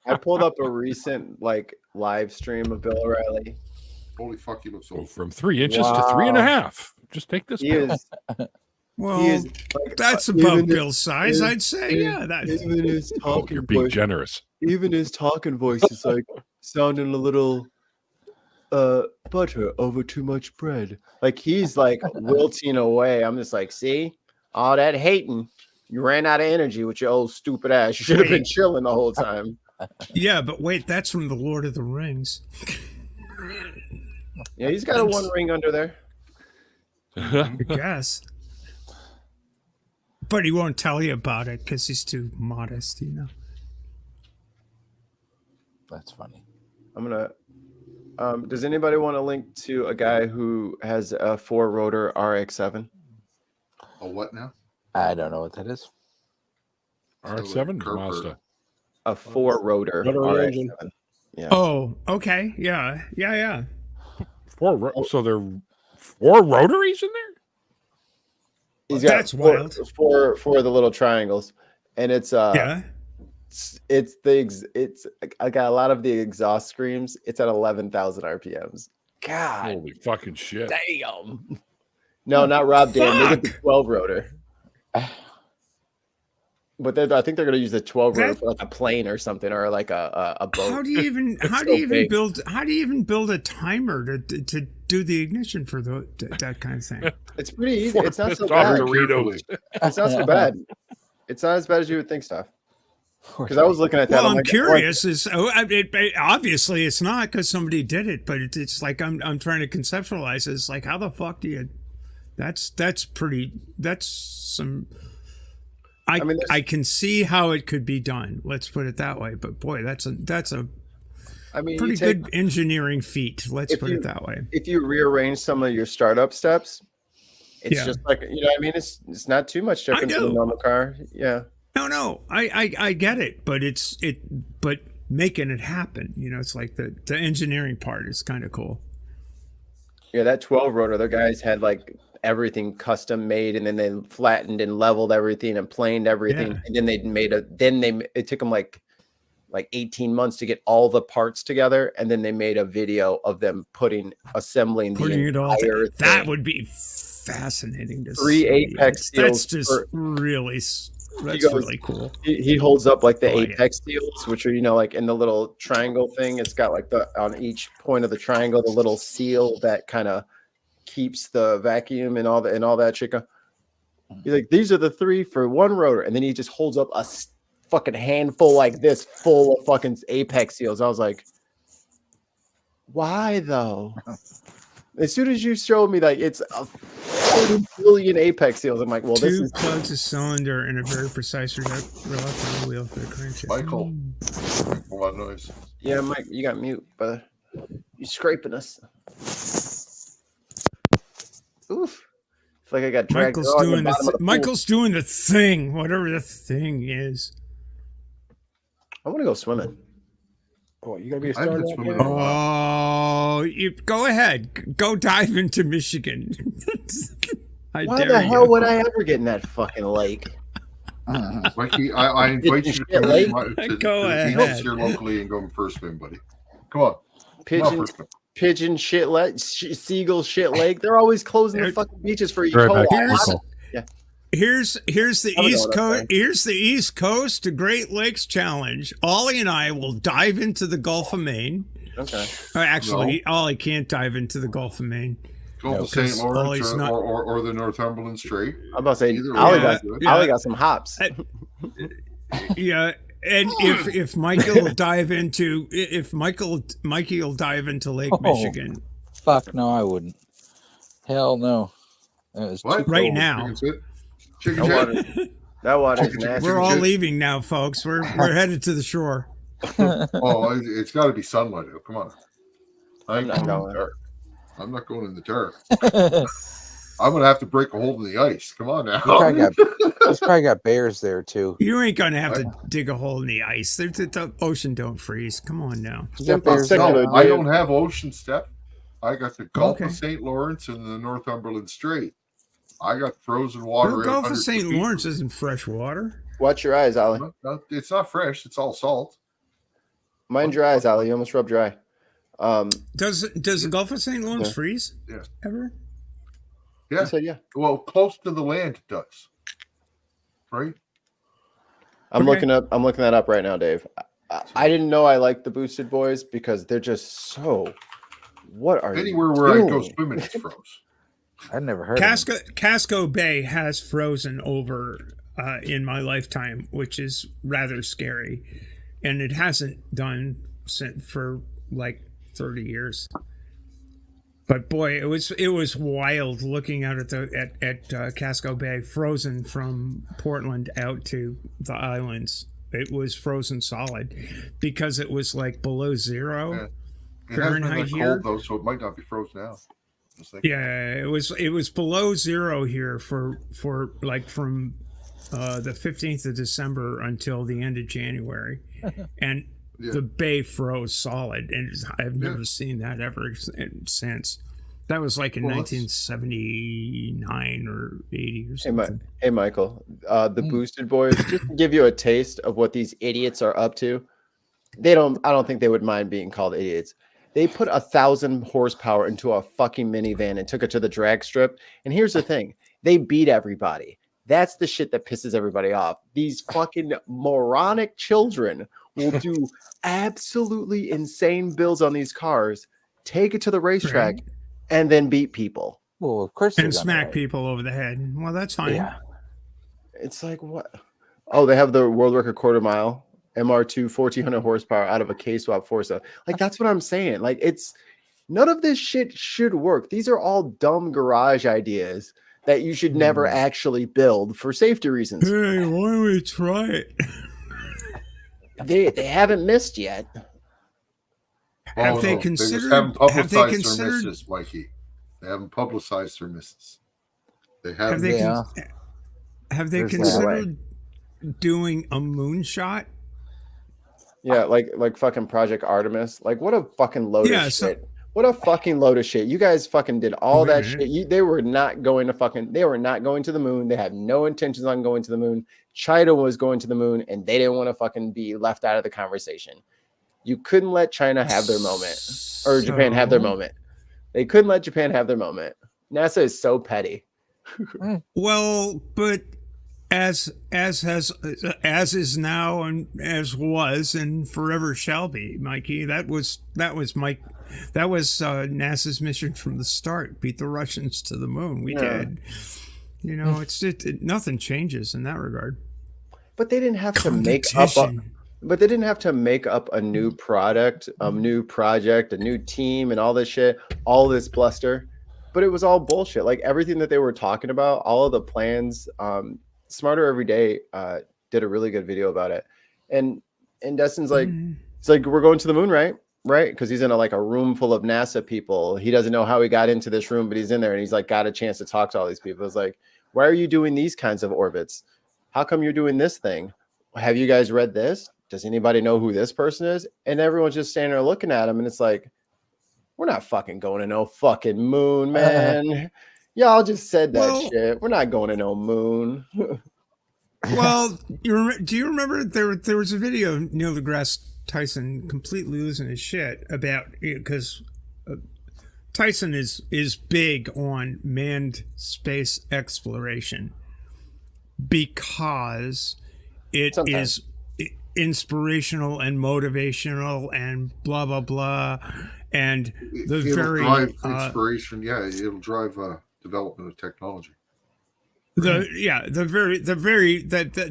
I pulled up a recent live stream of Bill O'Reilly. Holy fuck, he looks so from 3 inches to 3.5. Just take this. Well, that's about Bill's size, I'd say. Yeah, that's. You're being generous. Even his talking voice is like sounding a little butter over too much bread. Like he's like wilting away. I'm just like, see, all that hating. You ran out of energy with your old stupid ass. You should have been chilling the whole time. Yeah, but wait, that's from the Lord of the Rings. Yeah, he's got a one ring under there. I guess. But he won't tell you about it because he's too modest, That's funny. I'm gonna. Does anybody want to link to a guy who has a 4-rotor RX-7? A what now? I don't know what that is. R7 Mazda. A 4-rotor RX-7. Yeah. Oh, okay. Yeah. So there are 4 rotaries in there? He's got That's wild. Four the little triangles, and it's yeah. It's I got a lot of the exhaust screams. It's at 11,000 RPMs. God, holy fucking shit! Damn. No, not Rob Dan. Look at the 12-rotor. But I think they're going to use the 12 rotor for like a plane or something, or like a boat. How do you even build a timer to do the ignition for that kind of thing? It's pretty easy. It's not so bad. It's not so bad. It's not as bad as you would think, stuff. Because I was looking at that. Well, I'm curious. Obviously it's not because somebody did it, but it's like I'm trying to conceptualize it. It's like, how the fuck do you? That's some. I can see how it could be done. Let's put it that way. But boy, that's a pretty good engineering feat. Let's put it that way. If you rearrange some of your startup steps, it's just like, you know what I mean? It's not too much different than a normal car. Yeah. No, I get it, but but making it happen, you know, it's like the engineering part is kind of cool. Yeah, that 12 rotor, the guys had like everything custom made, and then they flattened and leveled everything and planed everything, and then it took them like 18 months to get all the parts together, and then they made a video of them assembling the entire thing. That would be fascinating to see. 3 apex seals. That's just really cool. He holds up like the apex seals, which are, you know, like in the little triangle thing. It's got like on each point of the triangle, the little seal that kind of keeps the vacuum and all that shit. He's like, these are the 3 for 1 rotor, and then he just holds up a fucking handful like this, full of fucking apex seals. I was like, why though? As soon as you showed me like it's a 40 billion apex seals, I'm like, well, this is 2 plugs a cylinder and a very precise reluctant wheel for the crankshaft. Michael, a lot of noise. Yeah, Mike, you got mute, but you scraping us. Oof! It's like I got dragged. Michael's doing the thing, whatever the thing is. I want to go swimming. Oh, you gonna be a star? Oh, you go ahead. Go dive into Michigan. Why the hell would I ever get in that fucking lake? Mikey, I invite you to come go ahead here locally and go for a swim, buddy. Come on. Pigeon shit lake, seagull shit lake. They're always closing the fucking beaches for E. Here's the East Coast. Here's the East Coast to Great Lakes Challenge. Ollie and I will dive into the Gulf of Maine. Okay. Actually, Ollie can't dive into the Gulf of Maine. Gulf of St. Lawrence or the Northumberland Strait. I'm about to say, Ollie got some hops. Yeah. And if Mikey will dive into Mikey will dive into Lake Michigan. Fuck no, I wouldn't. Hell no. Right now. That water's nasty. We're all leaving now, folks. We're headed to the shore. It's got to be sunlight. Come on. I'm not going in the dark. I'm gonna have to break a hole in the ice. Come on now. There's probably got bears there too. You ain't gonna have to dig a hole in the ice. The ocean don't freeze. Come on now. I don't have ocean step. I got the Gulf of St. Lawrence and the Northumberland Strait. I got frozen water. The Gulf of St. Lawrence isn't fresh water. Watch your eyes, Ollie. It's not fresh. It's all salt. Mind your eyes, Ollie. You almost rubbed your eye. Does the Gulf of St. Lawrence freeze? Yeah. Ever? Yeah. Said yeah. Well, close to the land it does. Right? I'm looking that up right now, Dave. I didn't know I liked the Boosted Boys because they're just so. What are anywhere where I go swimming, it's froze. I've never heard of Casco Bay has frozen over in my lifetime, which is rather scary, and it hasn't done for like 30 years. But boy, it was wild looking out at Casco Bay, frozen from Portland out to the islands. It was frozen solid because it was like below 0 Fahrenheit here. Cold, though, so it might not be frozen now. Yeah, it was below 0 here for like from the 15th of December until the end of January, and the bay froze solid, and I've never seen that ever since. That was like in 1979 or 80 or something. Hey Michael, the Boosted Boys, just to give you a taste of what these idiots are up to. I don't think they would mind being called idiots. They put 1,000 horsepower into a fucking minivan and took it to the drag strip. And here's the thing. They beat everybody. That's the shit that pisses everybody off. These fucking moronic children will do absolutely insane builds on these cars, take it to the racetrack, and then beat people. Well, of course, and smack people over the head. Well, that's fine. Yeah. It's like, what? Oh, they have the world record quarter mile MR2 1400 horsepower out of a K-swap Forza. Like, that's what I'm saying. Like, it's none of this shit should work. These are all dumb garage ideas that you should never actually build for safety reasons. Hey, why don't we try it? They haven't missed yet. Have they considered? Have they considered their misses, Mikey? They haven't publicized their misses. They have. Have they considered doing a moonshot? Yeah, like fucking Project Artemis. Like, what a fucking load of shit. What a fucking load of shit. You guys fucking did all that shit. They were not going to the moon. They had no intentions on going to the moon. China was going to the moon, and they didn't want to fucking be left out of the conversation. You couldn't let China have their moment, or Japan have their moment. They couldn't let Japan have their moment. NASA is so petty. Well, but as is now and as was and forever shall be, Mikey. That was NASA's mission from the start. Beat the Russians to the moon. We did. You know, nothing changes in that regard. But they didn't have to make up. But they didn't have to make up a new product, a new project, a new team, and all this shit, all this bluster. But it was all bullshit. Like everything that they were talking about, all of the plans. Smarter Every Day did a really good video about it, and Destin's like, it's like, we're going to the moon, right? Because he's in a room full of NASA people. He doesn't know how he got into this room, but he's in there, and he's like got a chance to talk to all these people. It's like, why are you doing these kinds of orbits? How come you're doing this thing? Have you guys read this? Does anybody know who this person is? And everyone's just standing there looking at him, and it's like, we're not fucking going to no fucking moon, man. Y'all just said that shit. We're not going to no moon. Well, do you remember there was a video of Neil deGrasse Tyson completely losing his shit about, because Tyson is big on manned space exploration because it is inspirational and motivational and blah blah blah, and it'll drive inspiration. It'll drive development of technology. The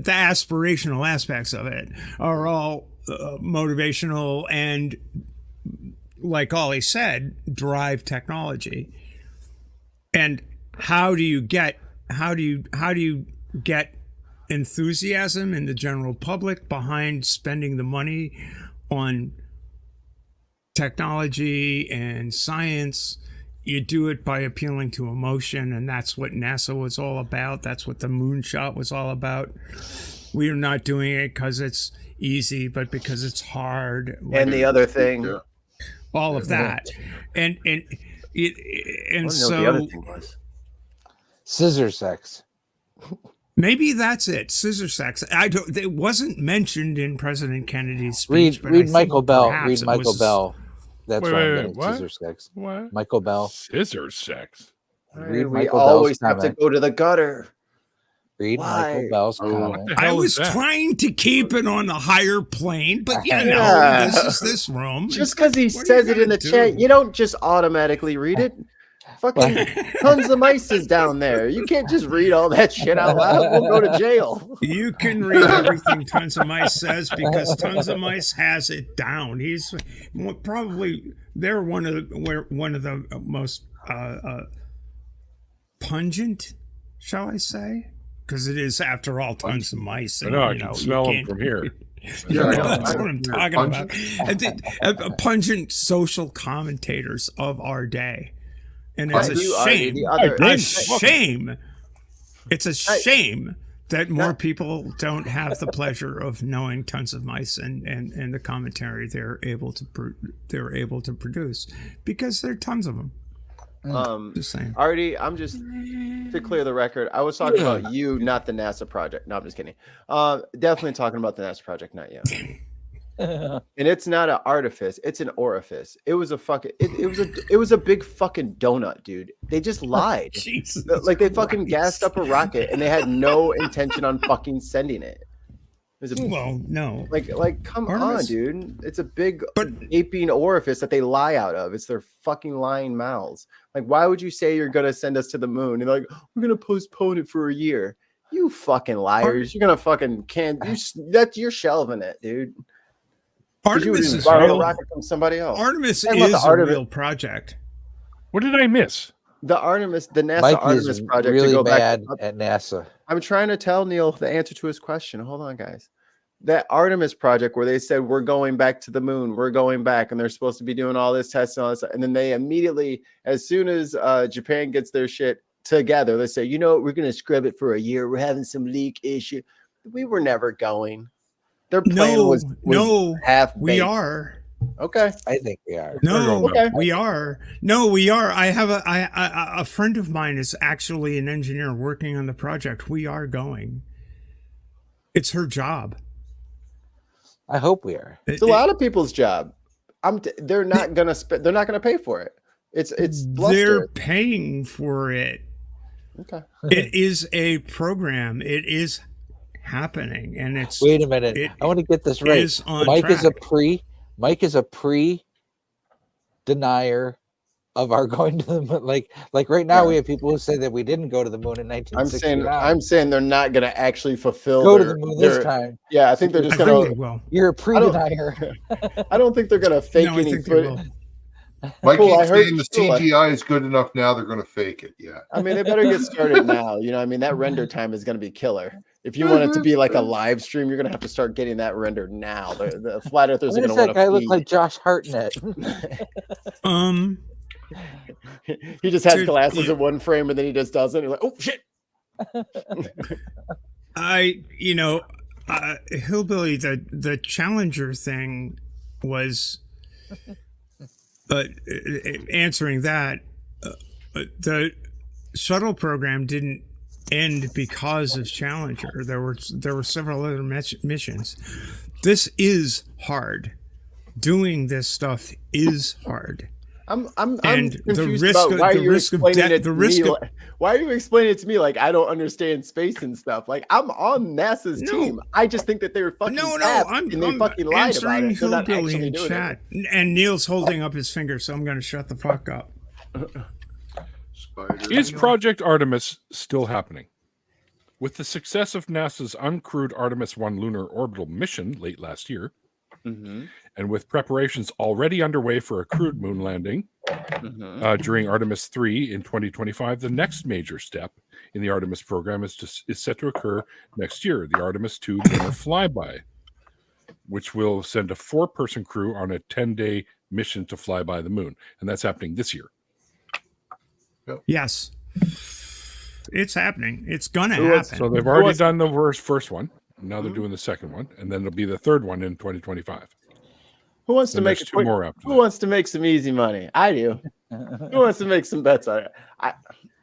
aspirational aspects of it are all motivational and, like Ollie said, drive technology. And how do you get enthusiasm in the general public behind spending the money on technology and science? You do it by appealing to emotion, and that's what NASA was all about. That's what the moonshot was all about. We are not doing it because it's easy, but because it's hard. And the other thing, all of that, and so the other thing was scissor sex. Maybe that's it. Scissor sex. It wasn't mentioned in President Kennedy's speech. Read Michael Bell. Read Michael Bell. That's wait, what? Scissor sex. What? Michael Bell. Scissor sex. Read we always have to go to the gutter. Read Michael Bell's comment. I was trying to keep it on a higher plane, but this is this room. Just because he says it in the chat, you don't just automatically read it. Fucking Tons of Mice is down there. You can't just read all that shit out loud. We'll go to jail. You can read everything Tons of Mice says because Tons of Mice has it down. He's probably they're one of the most pungent, shall I say? Because it is, after all, Tons of Mice. And, I can smell them from here. That's what I'm talking about. Pungent social commentators of our day. And it's a shame. It's a shame that more people don't have the pleasure of knowing Tons of Mice and the commentary they're able to produce, because there are tons of them. Just saying. Already, I'm just to clear the record. I was talking about you, not the NASA project. No, I'm just kidding. Definitely talking about the NASA project, not you. And it's not an artifice, it's an orifice. It was a fucking it was a big fucking donut, dude. They just lied. Like they fucking gassed up a rocket and they had no intention on fucking sending it. No. Like come on, dude. It's a big gaping orifice that they lie out of. It's their fucking lying mouths. Like, why would you say you're gonna send us to the moon? And like, we're gonna postpone it for a year. You fucking liars. You're gonna fucking you're shelving it, dude. Artemis is real. A rocket from somebody else. Artemis is a real project. What did I miss? The NASA Mikey Artemis project. Really to go bad back at NASA. I'm trying to tell Neil the answer to his question. Hold on, guys. That Artemis project where they said we're going back to the moon, we're going back, and they're supposed to be doing all this testing, all this, and then they immediately, as soon as Japan gets their shit together, they say, you know what, we're going to scrub it for a year. We're having some leak issue. We were never going. Their plan was half. We are. Okay, I think we are. No, okay. We are. No, we are. I have a friend of mine is actually an engineer working on the project. We are going. It's her job. I hope we are. It's a lot of people's job. They're not gonna They're not gonna pay for it. It's bluster. They're paying for it. Okay. It is a program. It is happening, and it's. Wait a minute. I want to get this right. Mike is a pre-denier of our going to the moon. Like right now, we have people who say that we didn't go to the moon in 1969. I'm saying they're not going to actually fulfill. Go to the moon this time. Yeah, I think they're just going to. You're a pre-denier. I don't think they're going to fake any footage. Mikey's saying the CGI is good enough now. They're going to fake it. Yeah. I mean, they better get started now. You know, I mean, that render time is going to be killer. If you want it to be like a live stream, you're going to have to start getting that rendered now. The flat earthers are going to want to. That guy look like Josh Hartnett. He just has glasses in one frame and then he just doesn't. He's like, oh shit. Hillbilly, the Challenger thing was answering that. The shuttle program didn't end because of Challenger. There were several other missions. This is hard. Doing this stuff is hard. I'm confused about why you're explaining it to me. Why are you explaining it to me like I don't understand space and stuff? Like I'm on NASA's team. I just think that they were fucking I'm fucking lied about it. They're not actually doing chat. And Neil's holding up his finger, so I'm going to shut the fuck up. Is Project Artemis still happening? With the success of NASA's uncrewed Artemis 1 lunar orbital mission late last year, and with preparations already underway for a crewed moon landing during Artemis 3 in 2025, the next major step in the Artemis program is set to occur next year, the Artemis 2 lunar flyby, which will send a 4-person crew on a 10-day mission to fly by the moon. And that's happening this year. Yes. It's happening. It's going to happen. So they've already done the first one. Now they're doing the second one, and then it'll be the third one in 2025. Who wants to make Who wants to make some easy money? I do. Who wants to make some bets on it?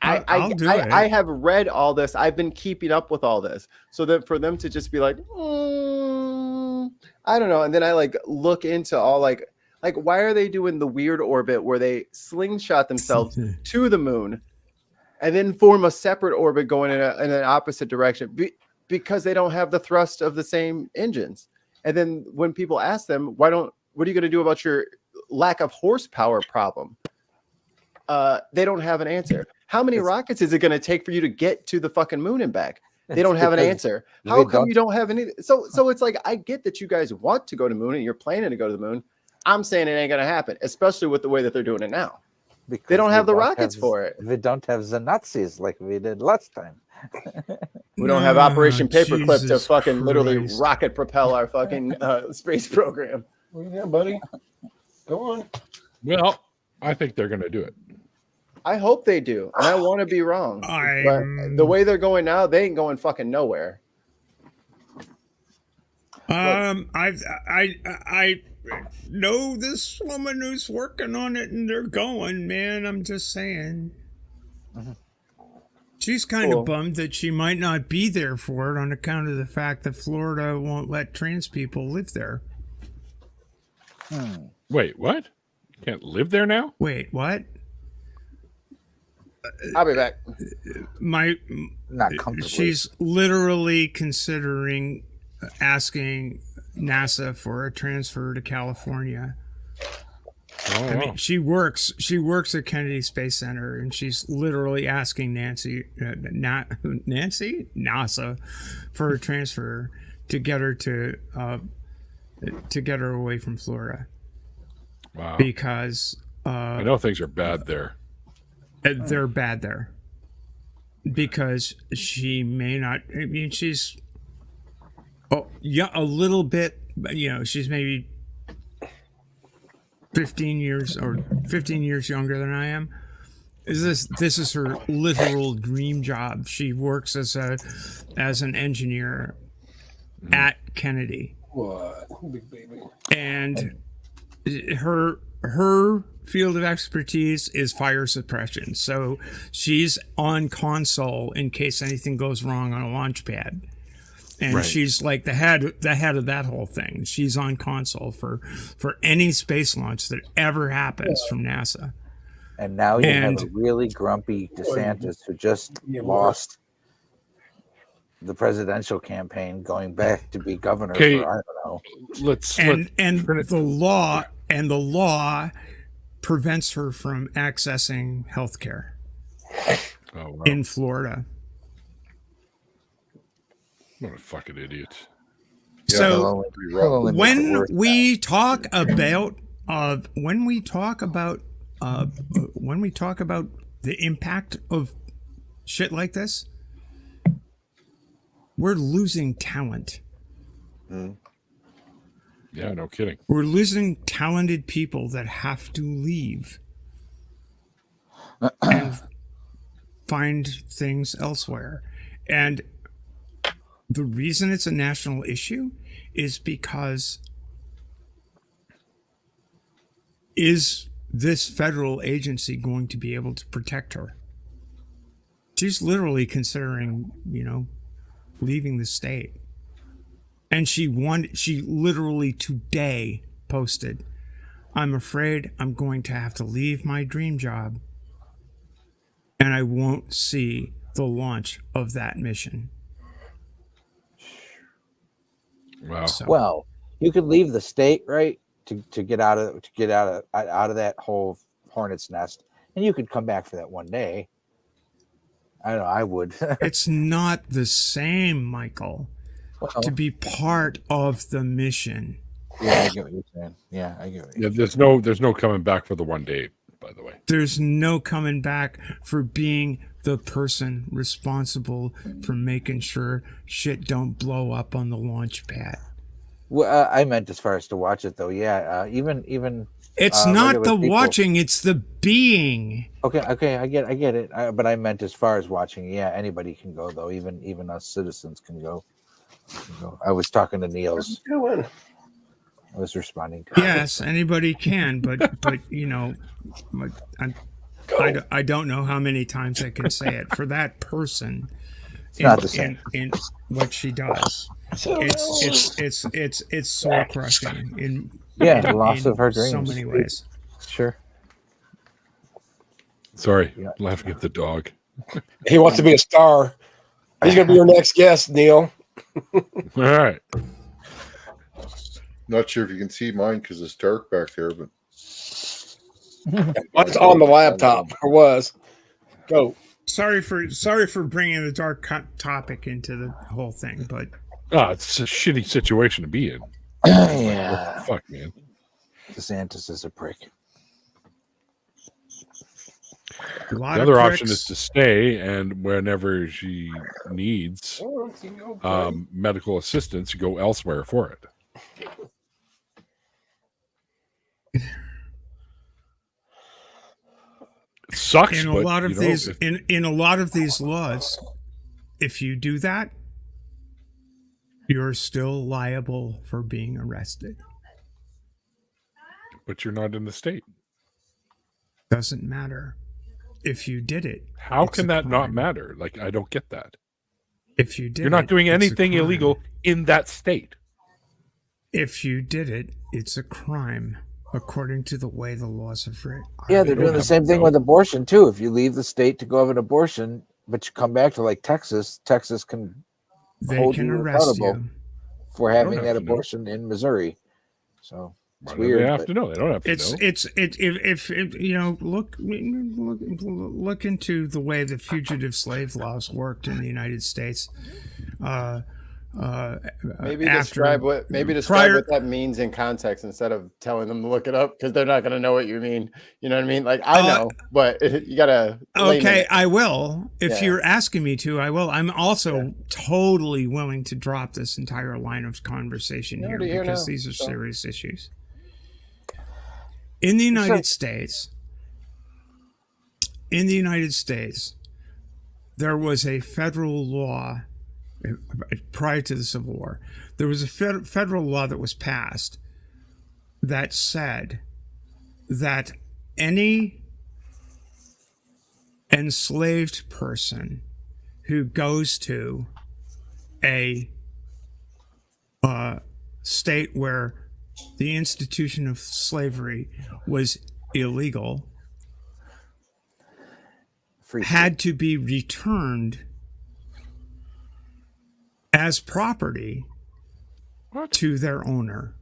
I have read all this. I've been keeping up with all this, so that for them to just be like, I don't know, and then I like look into all like why are they doing the weird orbit where they slingshot themselves to the moon, and then form a separate orbit going in an opposite direction? Because they don't have the thrust of the same engines. And then when people ask them, what are you going to do about your lack of horsepower problem? They don't have an answer. How many rockets is it going to take for you to get to the fucking moon and back? They don't have an answer. How come you don't have any? So it's like, I get that you guys want to go to the moon and you're planning to go to the moon. I'm saying it ain't going to happen, especially with the way that they're doing it now. Because they don't have the rockets for it. They don't have the Nazis like we did last time. We don't have Operation Paperclip to fucking literally rocket propel our fucking space program. Yeah, buddy. Go on. Well, I think they're going to do it. I hope they do, and I want to be wrong. But the way they're going now, they ain't going fucking nowhere. I know this woman who's working on it, and they're going, man. I'm just saying. She's kind of bummed that she might not be there for it on account of the fact that Florida won't let trans people live there. Wait, what? You can't live there now? Wait, what? I'll be back. Not comfortably. She's literally considering asking NASA for a transfer to California. Oh, I mean, she works at Kennedy Space Center, and she's literally asking NASA for a transfer to get her away from Florida. wow. Because I know things are bad there. they're bad there. Because she may not. I mean, she's a little bit. She's maybe 15 years younger than I am. This is her literal dream job. She works as an engineer at Kennedy. What? Big baby. And her field of expertise is fire suppression. So she's on console in case anything goes wrong on a launch pad. And she's like the head of that whole thing. She's on console for any space launch that ever happens from NASA. And now you have a really grumpy DeSantis who just lost the presidential campaign, going back to be governor for, I don't know. The law prevents her from accessing health care in Florida. What a fucking idiot. So when we talk about the impact of shit like this, we're losing talent. Yeah, no kidding. We're losing talented people that have to leave and find things elsewhere. And the reason it's a national issue is because is this federal agency going to be able to protect her? She's literally considering, leaving the state. And she literally today posted, "I'm afraid I'm going to have to leave my dream job and I won't see the launch of that mission." Wow. Well, you could leave the state, right, to get out of that whole hornet's nest, and you could come back for that one day. I don't know. I would. It's not the same, Michael, to be part of the mission. Yeah, I get what you're saying. Yeah, I get what you're saying. There's no coming back for the one day, by the way. There's no coming back for being the person responsible for making sure shit don't blow up on the launch pad. Well, I meant as far as to watch it, though. Yeah, even it's not the people. Watching; it's the being. Okay, I get it. But I meant as far as watching. Yeah, anybody can go, though. Even us citizens can go. I was talking to Niels. I was responding to. Yes, anybody can, but I don't know how many times I can say it for that person. In what she does, it's soul crushing. The loss of her dreams. So many ways. Sure. Sorry, laughing at the dog. He wants to be a star. He's going to be your next guest, Neil. All right. Not sure if you can see mine because it's dark back there, but mine's on the laptop, or was. Go. Sorry for bringing the dark topic into the whole thing, but it's a shitty situation to be in. Yeah. Fuck, man. DeSantis is a prick. The other option is to stay, and whenever she needs medical assistance, go elsewhere for it. It sucks. In a lot of these, in a lot of these laws, if you do that, you're still liable for being arrested. But you're not in the state. Doesn't matter. If you did it, how can that not matter? Like, I don't get that. If you did, you're not doing anything illegal in that state. If you did it, it's a crime according to the way the laws are written. Yeah, they're doing the same thing with abortion too. If you leave the state to go have an abortion, but you come back to like Texas can hold you accountable for having that abortion in Missouri. So it's weird. They have to know. They don't have to know. If you know, look into the way the fugitive slave laws worked in the United States. Maybe describe what that means in context instead of telling them to look it up, because they're not going to know what you mean. You know what I mean? Like, I know, but you gotta. Okay, I will. If you're asking me to, I will. I'm also totally willing to drop this entire line of conversation here because these are serious issues. In the United States, there was a federal law. Prior to the Civil War, there was a federal law that was passed that said that any enslaved person who goes to a state where the institution of slavery was illegal had to be returned as property to their owner.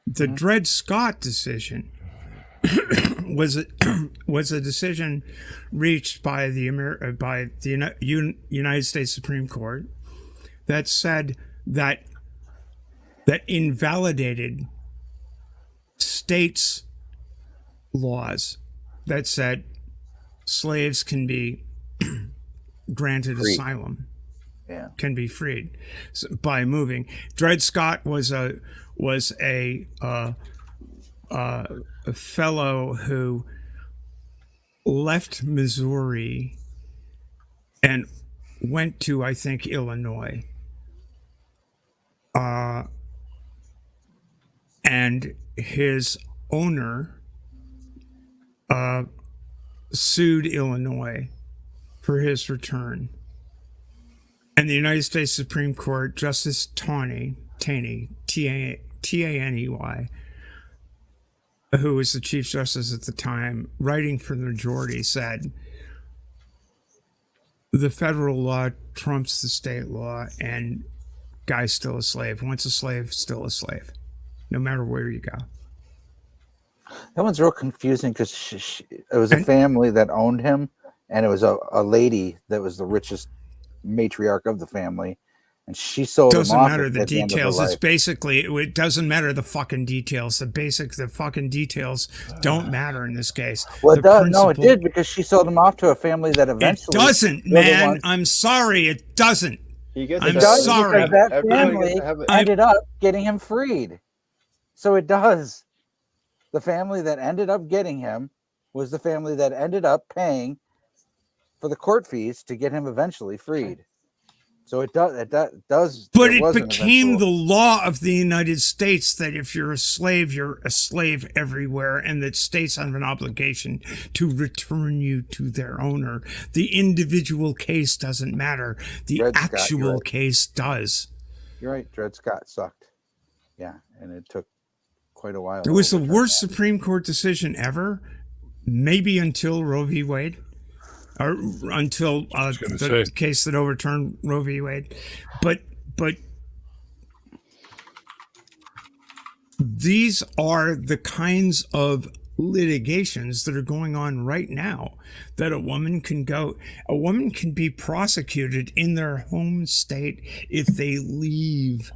The Dred Scott decision was a decision reached by the United States Supreme Court that said that invalidated states' laws that said slaves can be granted asylum, can be freed by moving. Dred Scott was a fellow who left Missouri and went to, I think, Illinois, and his owner sued Illinois for his return. And the United States Supreme Court, Justice Taney, Taney, who was the Chief Justice at the time, writing for the majority, said the federal law trumps the state law, and guy's still a slave. Once a slave, still a slave, no matter where you go. That one's real confusing because it was a family that owned him, and it was a lady that was the richest matriarch of the family, and she sold him off. Doesn't matter the details. It's basically, it doesn't matter the fucking details. The fucking details don't matter in this case. Well, it did, because she sold him off to a family that eventually. It doesn't, man. I'm sorry, it doesn't. I'm sorry. That family ended up getting him freed. So it does. The family that ended up getting him was the family that ended up paying for the court fees to get him eventually freed. So it does. But it became the law of the United States that if you're a slave everywhere, and that states have an obligation to return you to their owner. The individual case doesn't matter. The actual case does. You're right. Dred Scott sucked. Yeah, and it took quite a while. It was the worst Supreme Court decision ever, maybe until Roe v. Wade. Or until the case that overturned Roe v. Wade, but these are the kinds of litigations that are going on right now. That a woman can be prosecuted in their home state if they leave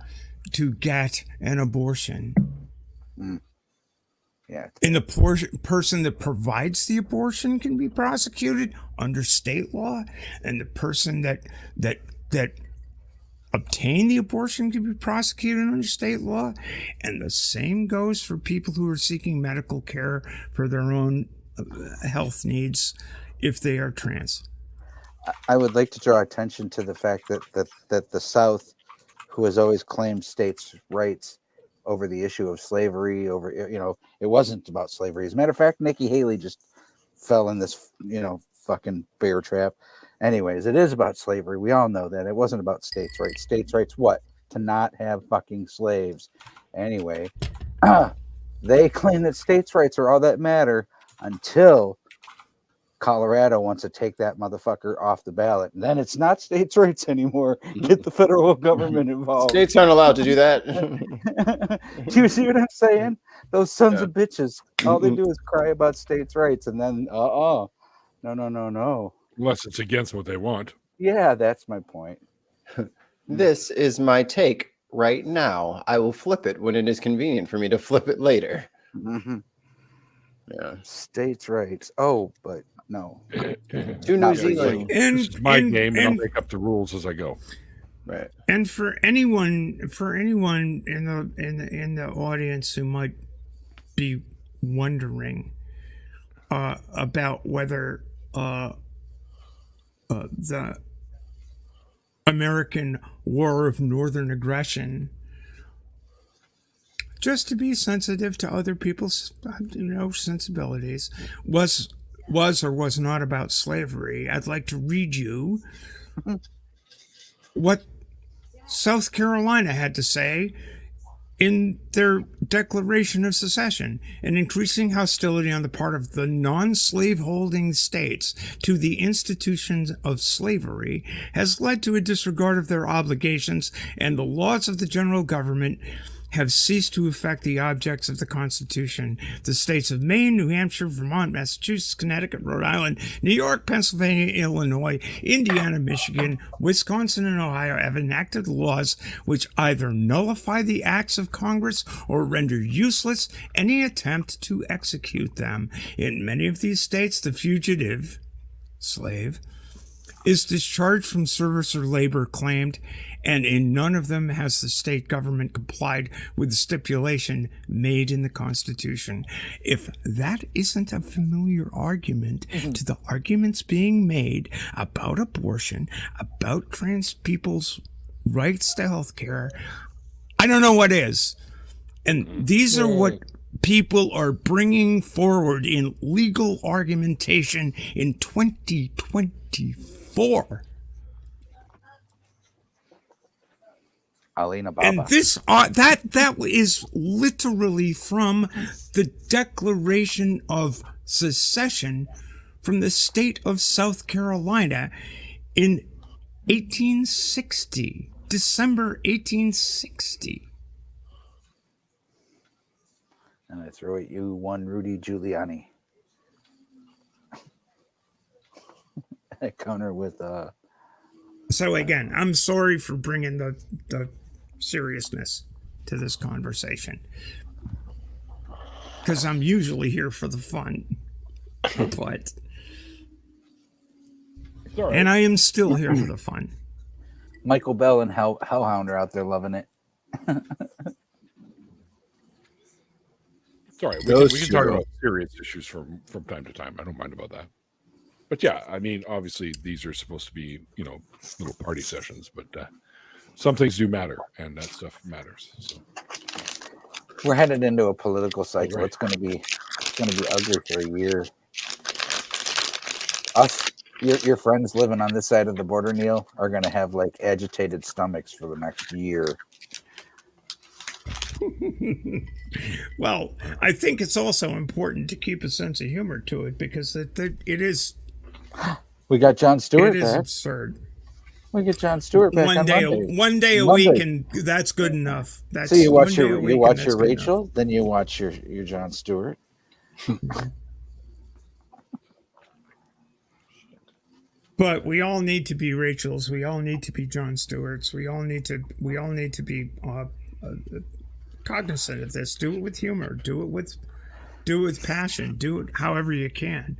to get an abortion. Yeah. And the person that provides the abortion can be prosecuted under state law, and the person that obtained the abortion can be prosecuted under state law, and the same goes for people who are seeking medical care for their own health needs if they are trans. I would like to draw attention to the fact that the South, who has always claimed states' rights over the issue of slavery, it wasn't about slavery. As a matter of fact, Nikki Haley just fell in this, fucking bear trap. Anyways, it is about slavery. We all know that. It wasn't about states' rights. States' rights, what? to not have fucking slaves. Anyway, they claim that states' rights are all that matter until Colorado wants to take that motherfucker off the ballot. And then it's not states' rights anymore. Get the federal government involved. States aren't allowed to do that. Do you see what I'm saying? Those sons of bitches, all they do is cry about states' rights, and then no. Unless it's against what they want. Yeah, that's my point. This is my take right now. I will flip it when it is convenient for me to flip it later. Mm-hmm. Yeah. States' rights. Oh, but no. To New Zealand. This is my game, and I'll make up the rules as I go. Right. And for anyone in the audience who might be wondering about whether the American War of Northern Aggression, just to be sensitive to other people's sensibilities, was or was not about slavery, I'd like to read you what South Carolina had to say in their Declaration of Secession. An increasing hostility on the part of the non-slave-holding states to the institutions of slavery has led to a disregard of their obligations, and the laws of the general government have ceased to affect the objects of the Constitution. The states of Maine, New Hampshire, Vermont, Massachusetts, Connecticut, Rhode Island, New York, Pennsylvania, Illinois, Indiana, Michigan, Wisconsin, and Ohio have enacted laws which either nullify the acts of Congress or render useless any attempt to execute them. In many of these states, the fugitive slave is discharged from service or labor claimed, and in none of them has the state government complied with the stipulation made in the Constitution. If that isn't a familiar argument to the arguments being made about abortion, about trans people's rights to health care, I don't know what is. And these are what people are bringing forward in legal argumentation in 2024. Alina Baba. And this that is literally from the Declaration of Secession from the state of South Carolina in 1860, December 1860. And I throw at you one Rudy Giuliani. I counter with So again, I'm sorry for bringing the seriousness to this conversation, because I'm usually here for the fun, but and I am still here for the fun. Michael Bell and Hellhound are out there loving it. Sorry, we can talk about serious issues from time to time. I don't mind about that. But yeah, I mean, obviously these are supposed to be, little party sessions, but some things do matter, and that stuff matters. So we're headed into a political cycle. Right. It's going to be ugly for a year. Us, your friends living on this side of the border, Neil, are going to have like agitated stomachs for the next year. Well, I think it's also important to keep a sense of humor to it, because it is. We got Jon Stewart. It is absurd. We get Jon Stewart back one day a week, and that's good enough. That's so you watch your Rachel, enough. Then you watch your Jon Stewart. But we all need to be Rachels. We all need to be Jon Stewarts. We all need to be cognizant of this. Do it with humor. Do it with passion. Do it however you can.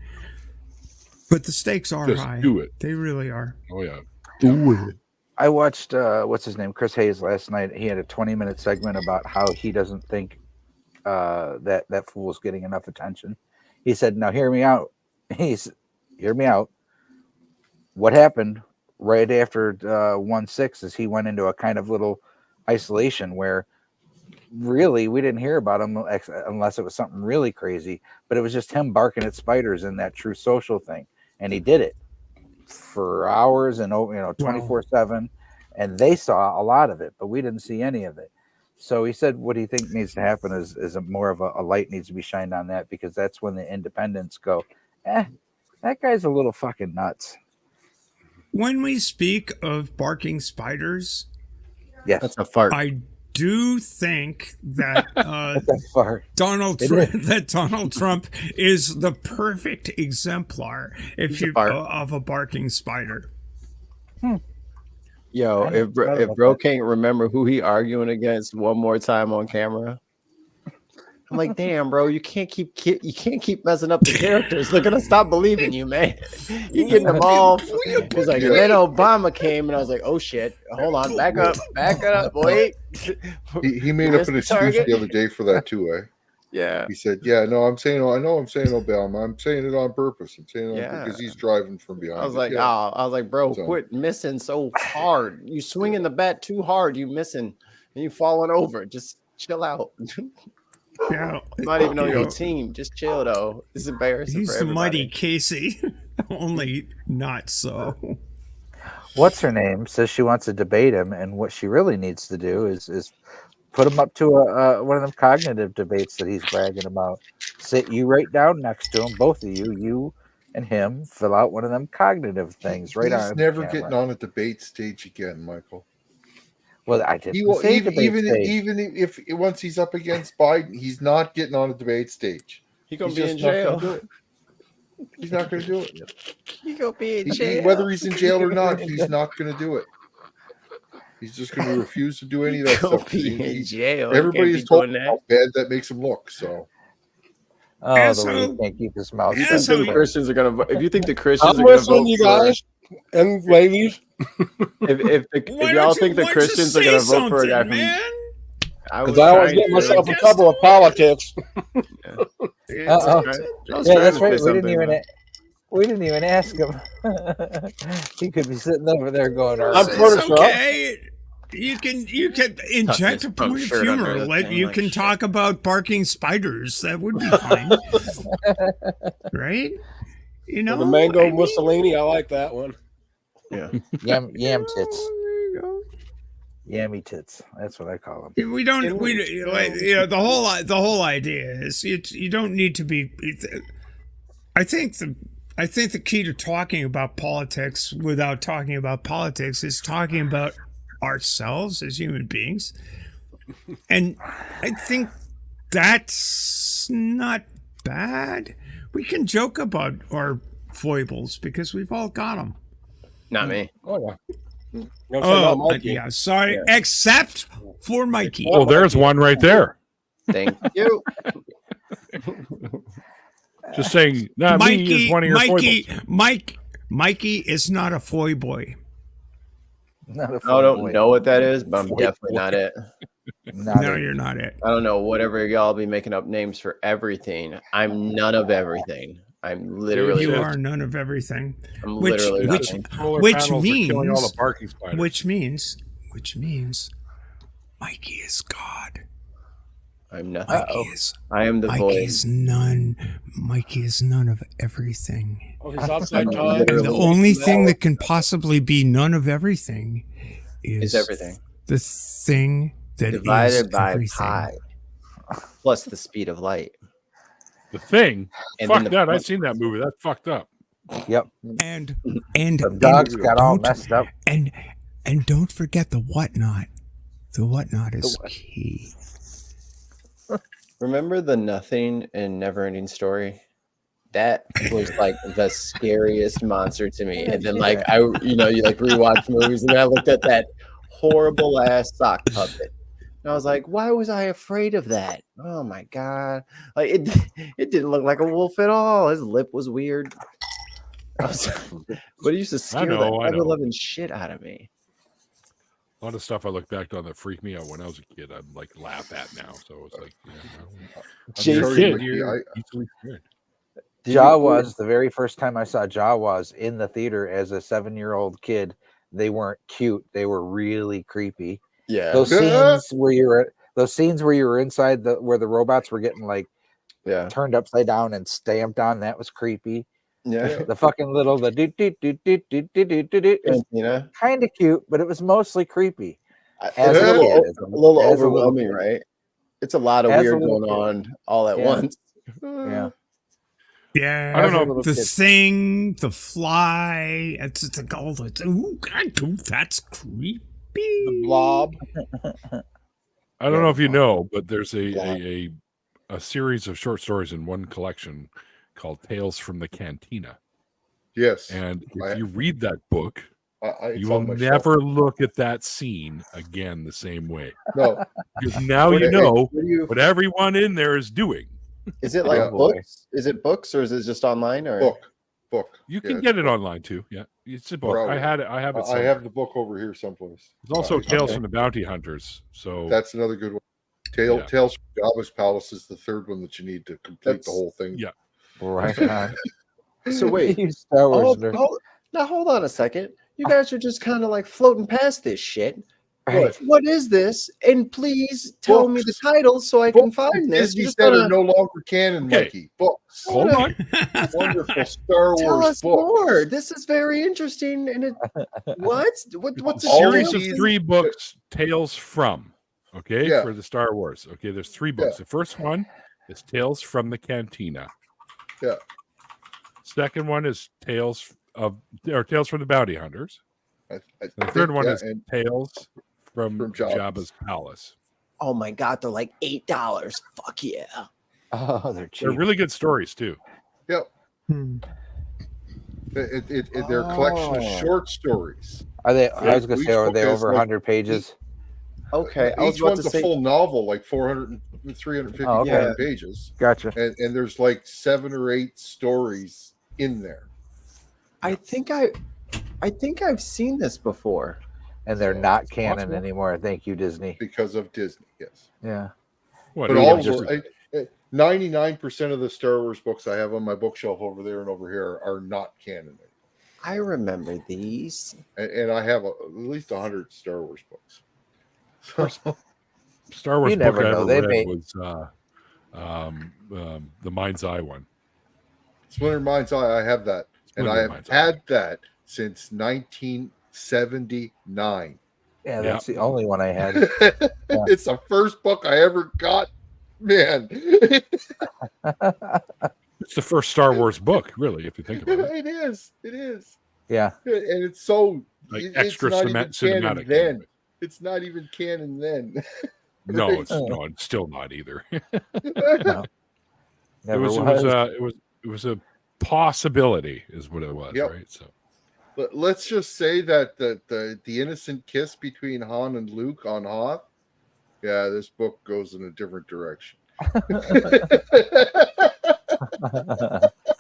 But the stakes are high. Do it. They really are. Oh yeah. Do it. I watched what's his name, Chris Hayes, last night. He had a 20-minute segment about how he doesn't think that fool's getting enough attention. He said, "Now hear me out." Hear me out. What happened right after 1/6 is he went into a kind of little isolation where really we didn't hear about him unless it was something really crazy, but it was just him barking at spiders in that True Social thing, and he did it for hours and 24/7, and they saw a lot of it, but we didn't see any of it. So he said what he thinks needs to happen is a more of a light needs to be shined on that, because that's when the independents go, that guy's a little fucking nuts. When we speak of barking spiders, yes, that's a fart. I do think that Donald Trump is the perfect exemplar of a barking spider. Yo, if bro can't remember who he arguing against one more time on camera, I'm like, damn, bro, you can't keep messing up the characters. They're gonna stop believing you, man. You getting them all. He's like, and then Obama came, and I was like, oh shit, hold on, back up, wait. He made up an excuse the other day for that too, eh? Yeah. He said, "Yeah, no, I'm saying Obama. I'm saying it on purpose. I'm saying it because he's driving from behind." I was like, bro, quit missing so hard. You swinging the bat too hard. You missing, and you falling over. Just chill out. Yeah, not even on your team. Just chill though. It's embarrassing. He's the mighty Casey, only not so. What's her name says she wants to debate him, and what she really needs to do is put him up to one of them cognitive debates that he's bragging about. Sit you right down next to him, both of you and him, fill out one of them cognitive things right on. He's never getting on a debate stage again, Michael. Well, I didn't even if once he's up against Biden, he's not getting on a debate stage. He's gonna be in jail. He's not going to do it. He's gonna be in jail. Whether he's in jail or not, he's not going to do it. He's just going to refuse to do any of that stuff. Be in jail. Everybody's told him how bad that makes him look. So. Oh, the way he can't keep his mouth shut. The Christians are gonna. If you think the Christians are gonna vote, you guys and ladies. If y'all think the Christians are gonna vote for a guy from, because I always get myself in trouble with politics. Yeah, that's right. We didn't even ask him. He could be sitting over there going, "I'm okay." You can inject a point of humor. You can talk about barking spiders. That would be fine, right? You know, the mango Mussolini. I like that one. Yeah, yam tits. Yammy tits. That's what I call them. We don't. The whole idea is you don't need to be. I think the key to talking about politics without talking about politics is talking about ourselves as human beings, and I think that's not bad. We can joke about our foibles because we've all got them. Not me. Oh yeah. Yeah, sorry, except for Mikey. Oh, there's one right there. Thank you. Just saying, Mikey is one of your foibles. Mikey is not a foy boy. I don't know what that is, but I'm definitely not it. No, you're not it. I don't know. Whatever y'all be making up names for everything. I'm none of everything. I'm literally. You are none of everything. I'm literally which means Mikey is God. I'm nothing. I am the voice. Mikey is none of everything. Oh, he's outside the only thing that can possibly be none of everything is everything. The thing that divided is by everything. pi plus the speed of light. The Thing. And fuck that! I've seen that movie. That's fucked up. Yep. And the dogs got all messed up. And don't forget the whatnot. The whatnot is key. Remember the nothing in Neverending Story? That was like the scariest monster to me. And then like you rewatch movies and I looked at that horrible ass sock puppet. And I was like, why was I afraid of that? Oh my God. Like it didn't look like a wolf at all. His lip was weird. But it used to scare the ever-loving shit out of me. A lot of stuff I look back on that freaked me out when I was a kid. I'd like laugh at now. So it's like, Jawas, the very first time I saw Jawas in the theater as a 7-year-old kid, they weren't cute. They were really creepy. Yeah. Those scenes where you were inside where the robots were getting turned upside down and stamped on, that was creepy. Yeah. The fucking little the kind of cute, but it was mostly creepy. It's a little overwhelming, right? It's a lot of weird going on all at once. Yeah. Yeah, I don't know. The Thing, The Fly. It's like all the. Ooh, that's creepy. The Blob. I don't know if you know, but there's a series of short stories in one collection called Tales from the Cantina. Yes. And if you read that book, you will never never look at that scene again the same way. No. Because now you know what everyone in there is doing. Is it like books? Is it books or is it just online? Or book? You can get it online too. Yeah, it's a book. Probably. I have it. I have the book over here someplace. There's also Tales from the Bounty Hunters. So that's another good one. Tales from Jabba's Palace is the third one that you need to complete the whole thing. Yeah. Right. So wait, now hold on a second. You guys are just kind of like floating past this shit. Right. What is this? And please tell me the title so I can find this. Disney said are no longer canon, Mikey. Books. Hold on. Wonderful Star Wars Tell us books. More. This is very interesting. And what's the series of 3 books? Tales from. Okay, Yeah. for the Star Wars. Okay, there's 3 books. The first one is Tales from the Cantina. Yeah. Second one is Tales from the Bounty Hunters. The third one is Tales from Jabba's Palace. Oh my God, they're like $8. Fuck yeah. Oh, they're cheap. They're really good stories too. Yep. They're a collection of short stories. Are they? I was going to say, are they over 100 pages? Okay. Each one's a full novel, like 400, 350 pages. Gotcha. And there's like 7 or 8 stories in there. I think I've seen this before. And they're not canon anymore. Thank you, Disney. Because of Disney, yes. Yeah. But all 99% of the Star Wars books I have on my bookshelf over there and over here are not canon. I remember these. And I have at least 100 Star Wars books. Star Wars book I ever read was the Mind's Eye one. Splinter Mind's Eye, I have that. And I have had that since 1979. Yeah, that's the only one I had. It's the first book I ever got. Man. It's the first Star Wars book, really, if you think about it. It is. Yeah. And it's so like extra cinematic. Then. It's not even canon then. No, it's still not either. No. It was a possibility, is what it was, right? So, but let's just say that the innocent kiss between Han and Luke on Hoth. Yeah, this book goes in a different direction.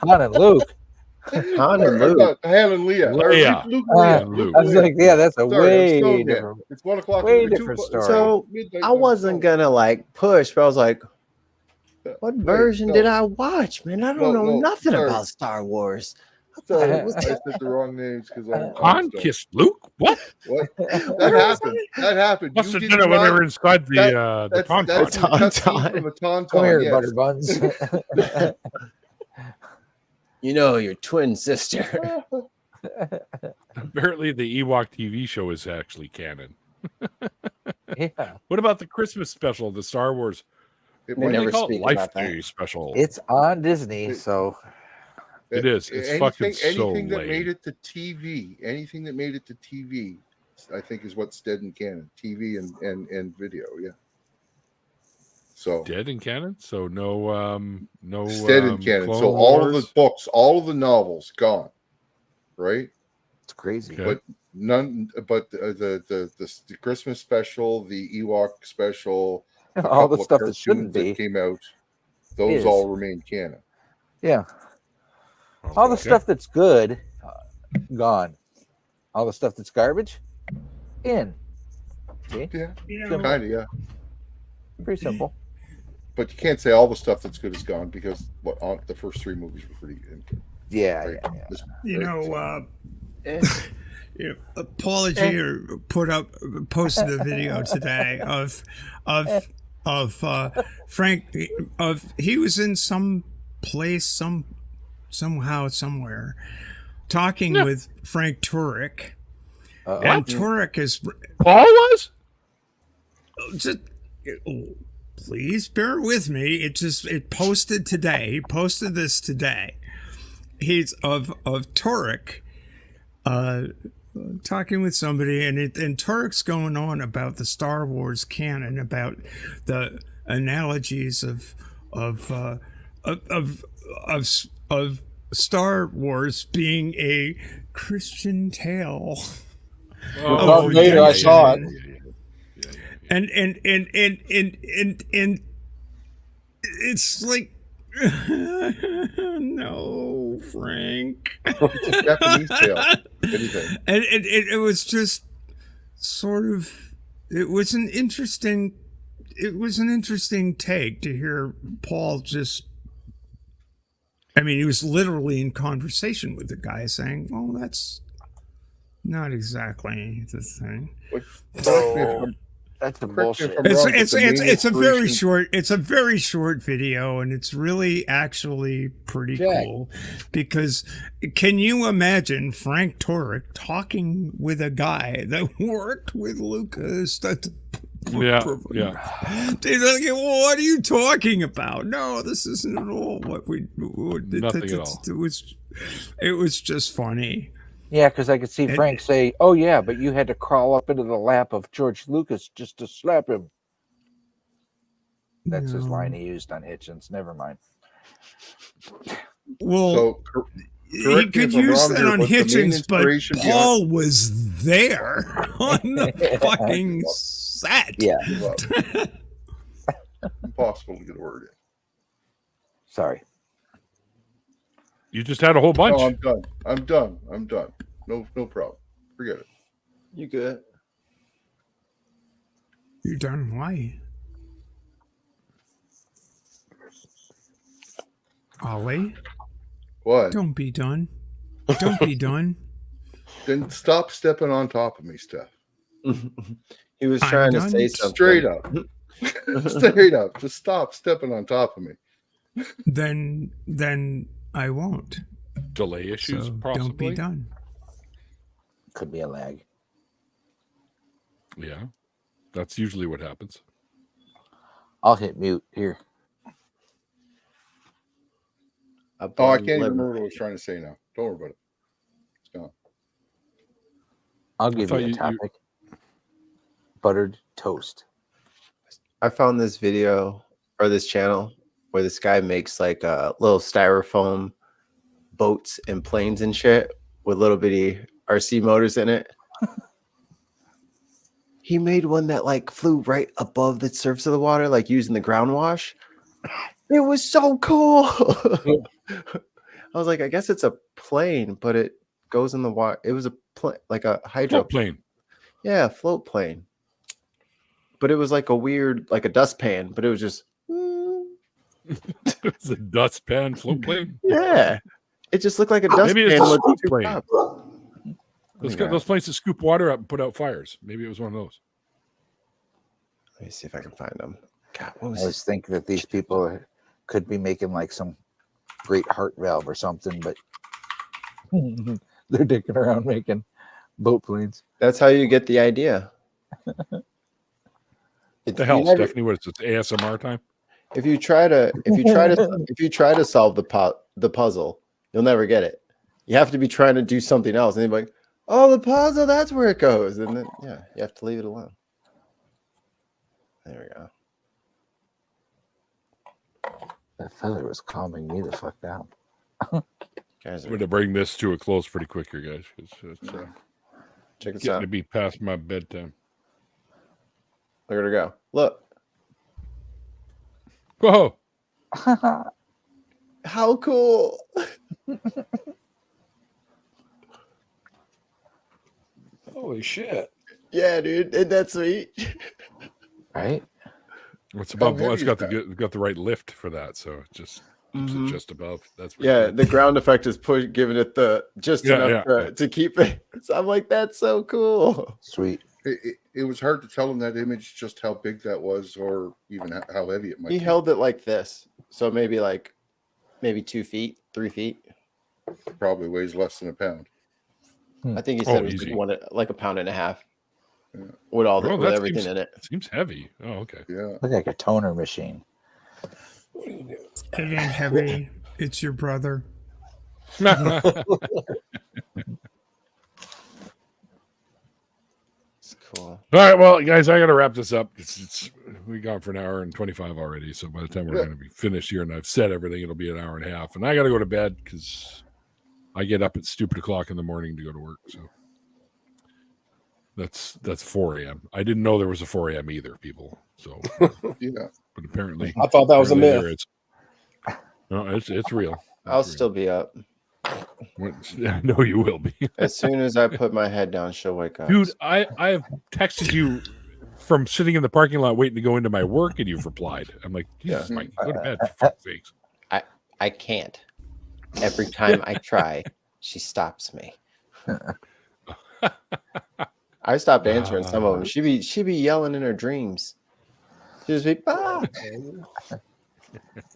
Han and Luke. Han and Luke. Han and Leah. Leah. Luke. I was like, yeah, that's a way different. It's 1 o'clock. Way different story. So I wasn't gonna like push, but I was like, what version did I watch? Man, I don't know nothing about Star Wars. I said the wrong names because Han kissed Luke. What? That happened. Must have done it when they were inside the tauntaun. Come here, butter buns. You know your twin sister. Apparently, the Ewok TV show is actually canon. Yeah. What about the Christmas special, the Star Wars? They never speak Life about that. Day special. It's on Disney, so it is. It's anything that lame. made it to TV. Anything that made it to TV, I think, is what's dead in canon. TV and video. Yeah. So dead in canon. So no. Dead in canon. So all of the books, all of the novels, gone. Right. It's crazy. Okay. But none. But the Christmas special, the Ewok special, all the stuff that shouldn't be that came out, those all remain canon. Yeah. All the stuff that's good, gone. All the stuff that's garbage, in. See? Yeah. Kind of. Yeah. Pretty simple. But you can't say all the stuff that's good is gone because the first 3 movies were pretty good. Yeah. Paula G posted a video today of Frank he was in some place, some somehow, somewhere, talking with Frank Turek. What? Turek is Paul was? just. Please bear with me. It posted today. He posted this today. He's of Turek, talking with somebody, and Turek's going on about the Star Wars canon, about the analogies of Star Wars being a Christian tale. Oh, later I saw it. And it's like, no, Frank. It's a Japanese tale. Anything. And it was just sort of, it was an interesting take to hear Paul just, I mean, he was literally in conversation with the guy saying, well, that's not exactly the thing. That's the bullshit. It's a very short video, and it's really actually pretty cool, because can you imagine Frank Turek talking with a guy that worked with Lucas? Yeah. He's like, well, what are you talking about? No, this isn't at all what we. Nothing at all. It was just funny. Yeah, because I could see Frank say, "Oh yeah, but you had to crawl up into the lap of George Lucas just to slap him." That's his line he used on Hitchens. Never mind. Well, he could use that on Hitchens, but Paul was there on the fucking set. Yeah. Impossible to get a word in. Sorry. You just had a whole bunch. No, I'm done. No problem. Forget it. You good? You done? Why? Ollie? What? Don't be done. Don't be done. Then stop stepping on top of me, Steph. He was trying to say something. Straight up. Straight up. Just stop stepping on top of me. Then I won't. Delay issues, possibly. Don't be done. Could be a lag. Yeah. That's usually what happens. I'll hit mute here. I can't even remember what I was trying to say now. Don't worry about it. It's gone. I'll give you a topic. Buttered toast. I found this video or this channel where this guy makes like a little styrofoam boats and planes and shit with little bitty RC motors in it. He made one that like flew right above the surface of the water, like using the ground wash. It was so cool. I was like, I guess it's a plane, but it goes in the water. It was a plane, like a hydro plane. Yeah, float plane. But it was like a weird, like a dustpan, but it was just. It's a dustpan float plane. Yeah, it just looked like a dustpan. Maybe it's a scoop plane. Tops. Those planes that scoop water up and put out fires. Maybe it was one of those. Let me see if I can find them. God, I always think that these people could be making like some great heart valve or something, but they're dicking around making boat planes. That's how you get the idea. What the hell, Stephanie? What is it? ASMR time? If you try to solve the puzzle, you'll never get it. You have to be trying to do something else, and they're like, "Oh, the puzzle, that's where it goes," and then you have to leave it alone. There we go. That feather was calming me the fuck down. I'm going to bring this to a close pretty quick here, guys. It's check this getting out. to be past my bedtime. Look at her go. Look. Whoa. How cool. Holy shit. Yeah, dude. Isn't that sweet? Right? It's above. Well, it's got the right lift for that, so it's just just above. That's the ground effect is giving it the enough to keep it. So I'm like, that's so cool. Sweet. It was hard to tell in that image just how big that was, or even how heavy it might be. He held it like this, so maybe 2 feet, 3 feet. Probably weighs less than a pound. I think he said it was like a pound and a half. Yeah. With everything in it. Seems heavy. Oh, okay. Yeah. Look like a toner machine. It ain't heavy. It's your brother. It's cool. All right, well, guys, I got to wrap this up. We gone for an hour and 25 already. So by the time we're going to be finished here and I've said everything, it'll be an hour and a half. And I got to go to bed because I get up at stupid o'clock in the morning to go to work. So that's 4 a.m. I didn't know there was a 4 a.m. either, people. So yeah, but apparently I thought that was a myth. No, it's real. I'll still be up. I know you will be. As soon as I put my head down, she'll wake up. Dude, I have texted you from sitting in the parking lot waiting to go into my work, and you've replied. I'm like, Jesus, Mike, go to bed, for fuck's sakes. I can't. Every time I try, she stops me. I stopped answering some of them. She be yelling in her dreams. She just be, ah!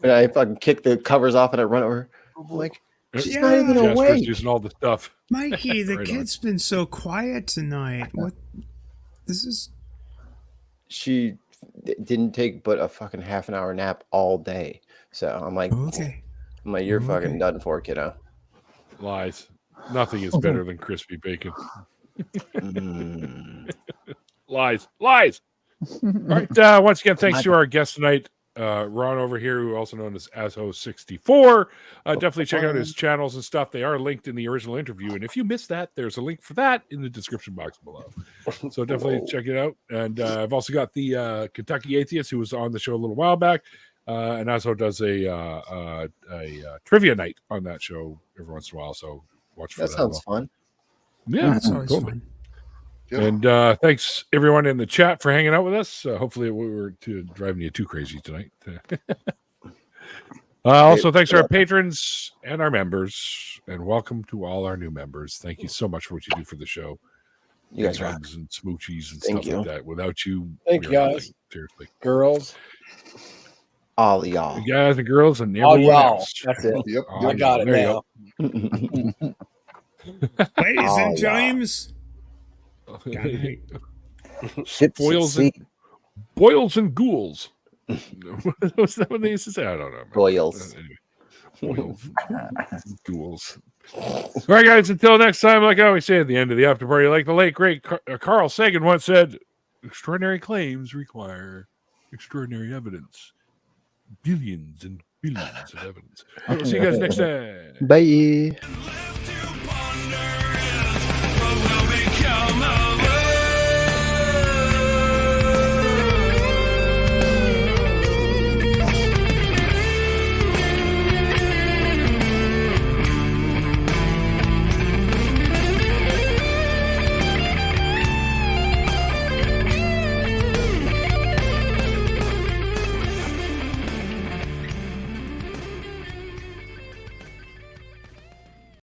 And I fucking kick the covers off and I run over. I'm like, she's not even awake. Using all the stuff. Mikey, the kid's been so quiet tonight. What? This is. She didn't take but a fucking half an hour nap all day. So I'm like, okay. I'm like, you're fucking done for, kiddo. Lies. Nothing is better than crispy bacon. Lies. All right. Once again, thanks to our guest tonight, Ron over here, who also known as Azho64. Definitely check out his channels and stuff. They are linked in the original interview. And if you missed that, there's a link for that in the description box below. So definitely check it out. And I've also got the Kentucky Atheist, who was on the show a little while back. And Azho does a trivia night on that show every once in a while. So watch for that. That sounds fun. Yeah, that's always fun. And thanks everyone in the chat for hanging out with us. Hopefully we were driving you too crazy tonight. Also, thanks to our patrons and our members, and welcome to all our new members. Thank you so much for what you do for the show. You guys hugs and smoochies and stuff like that. Without you, thank you guys. Nothing, seriously, girls, all y'all, you guys and girls, and all everyone y'all. else. That's it. Yep. I got it now. Ladies and James. Boils and ghouls. What's that what they used to say? I don't know. Boils. Boils. Ghouls. All right, guys, until next time, like I always say at the end of the after party, like the late great Carl Sagan once said, extraordinary claims require extraordinary evidence. Billions and billions of evidence. We'll see you guys next time. Bye.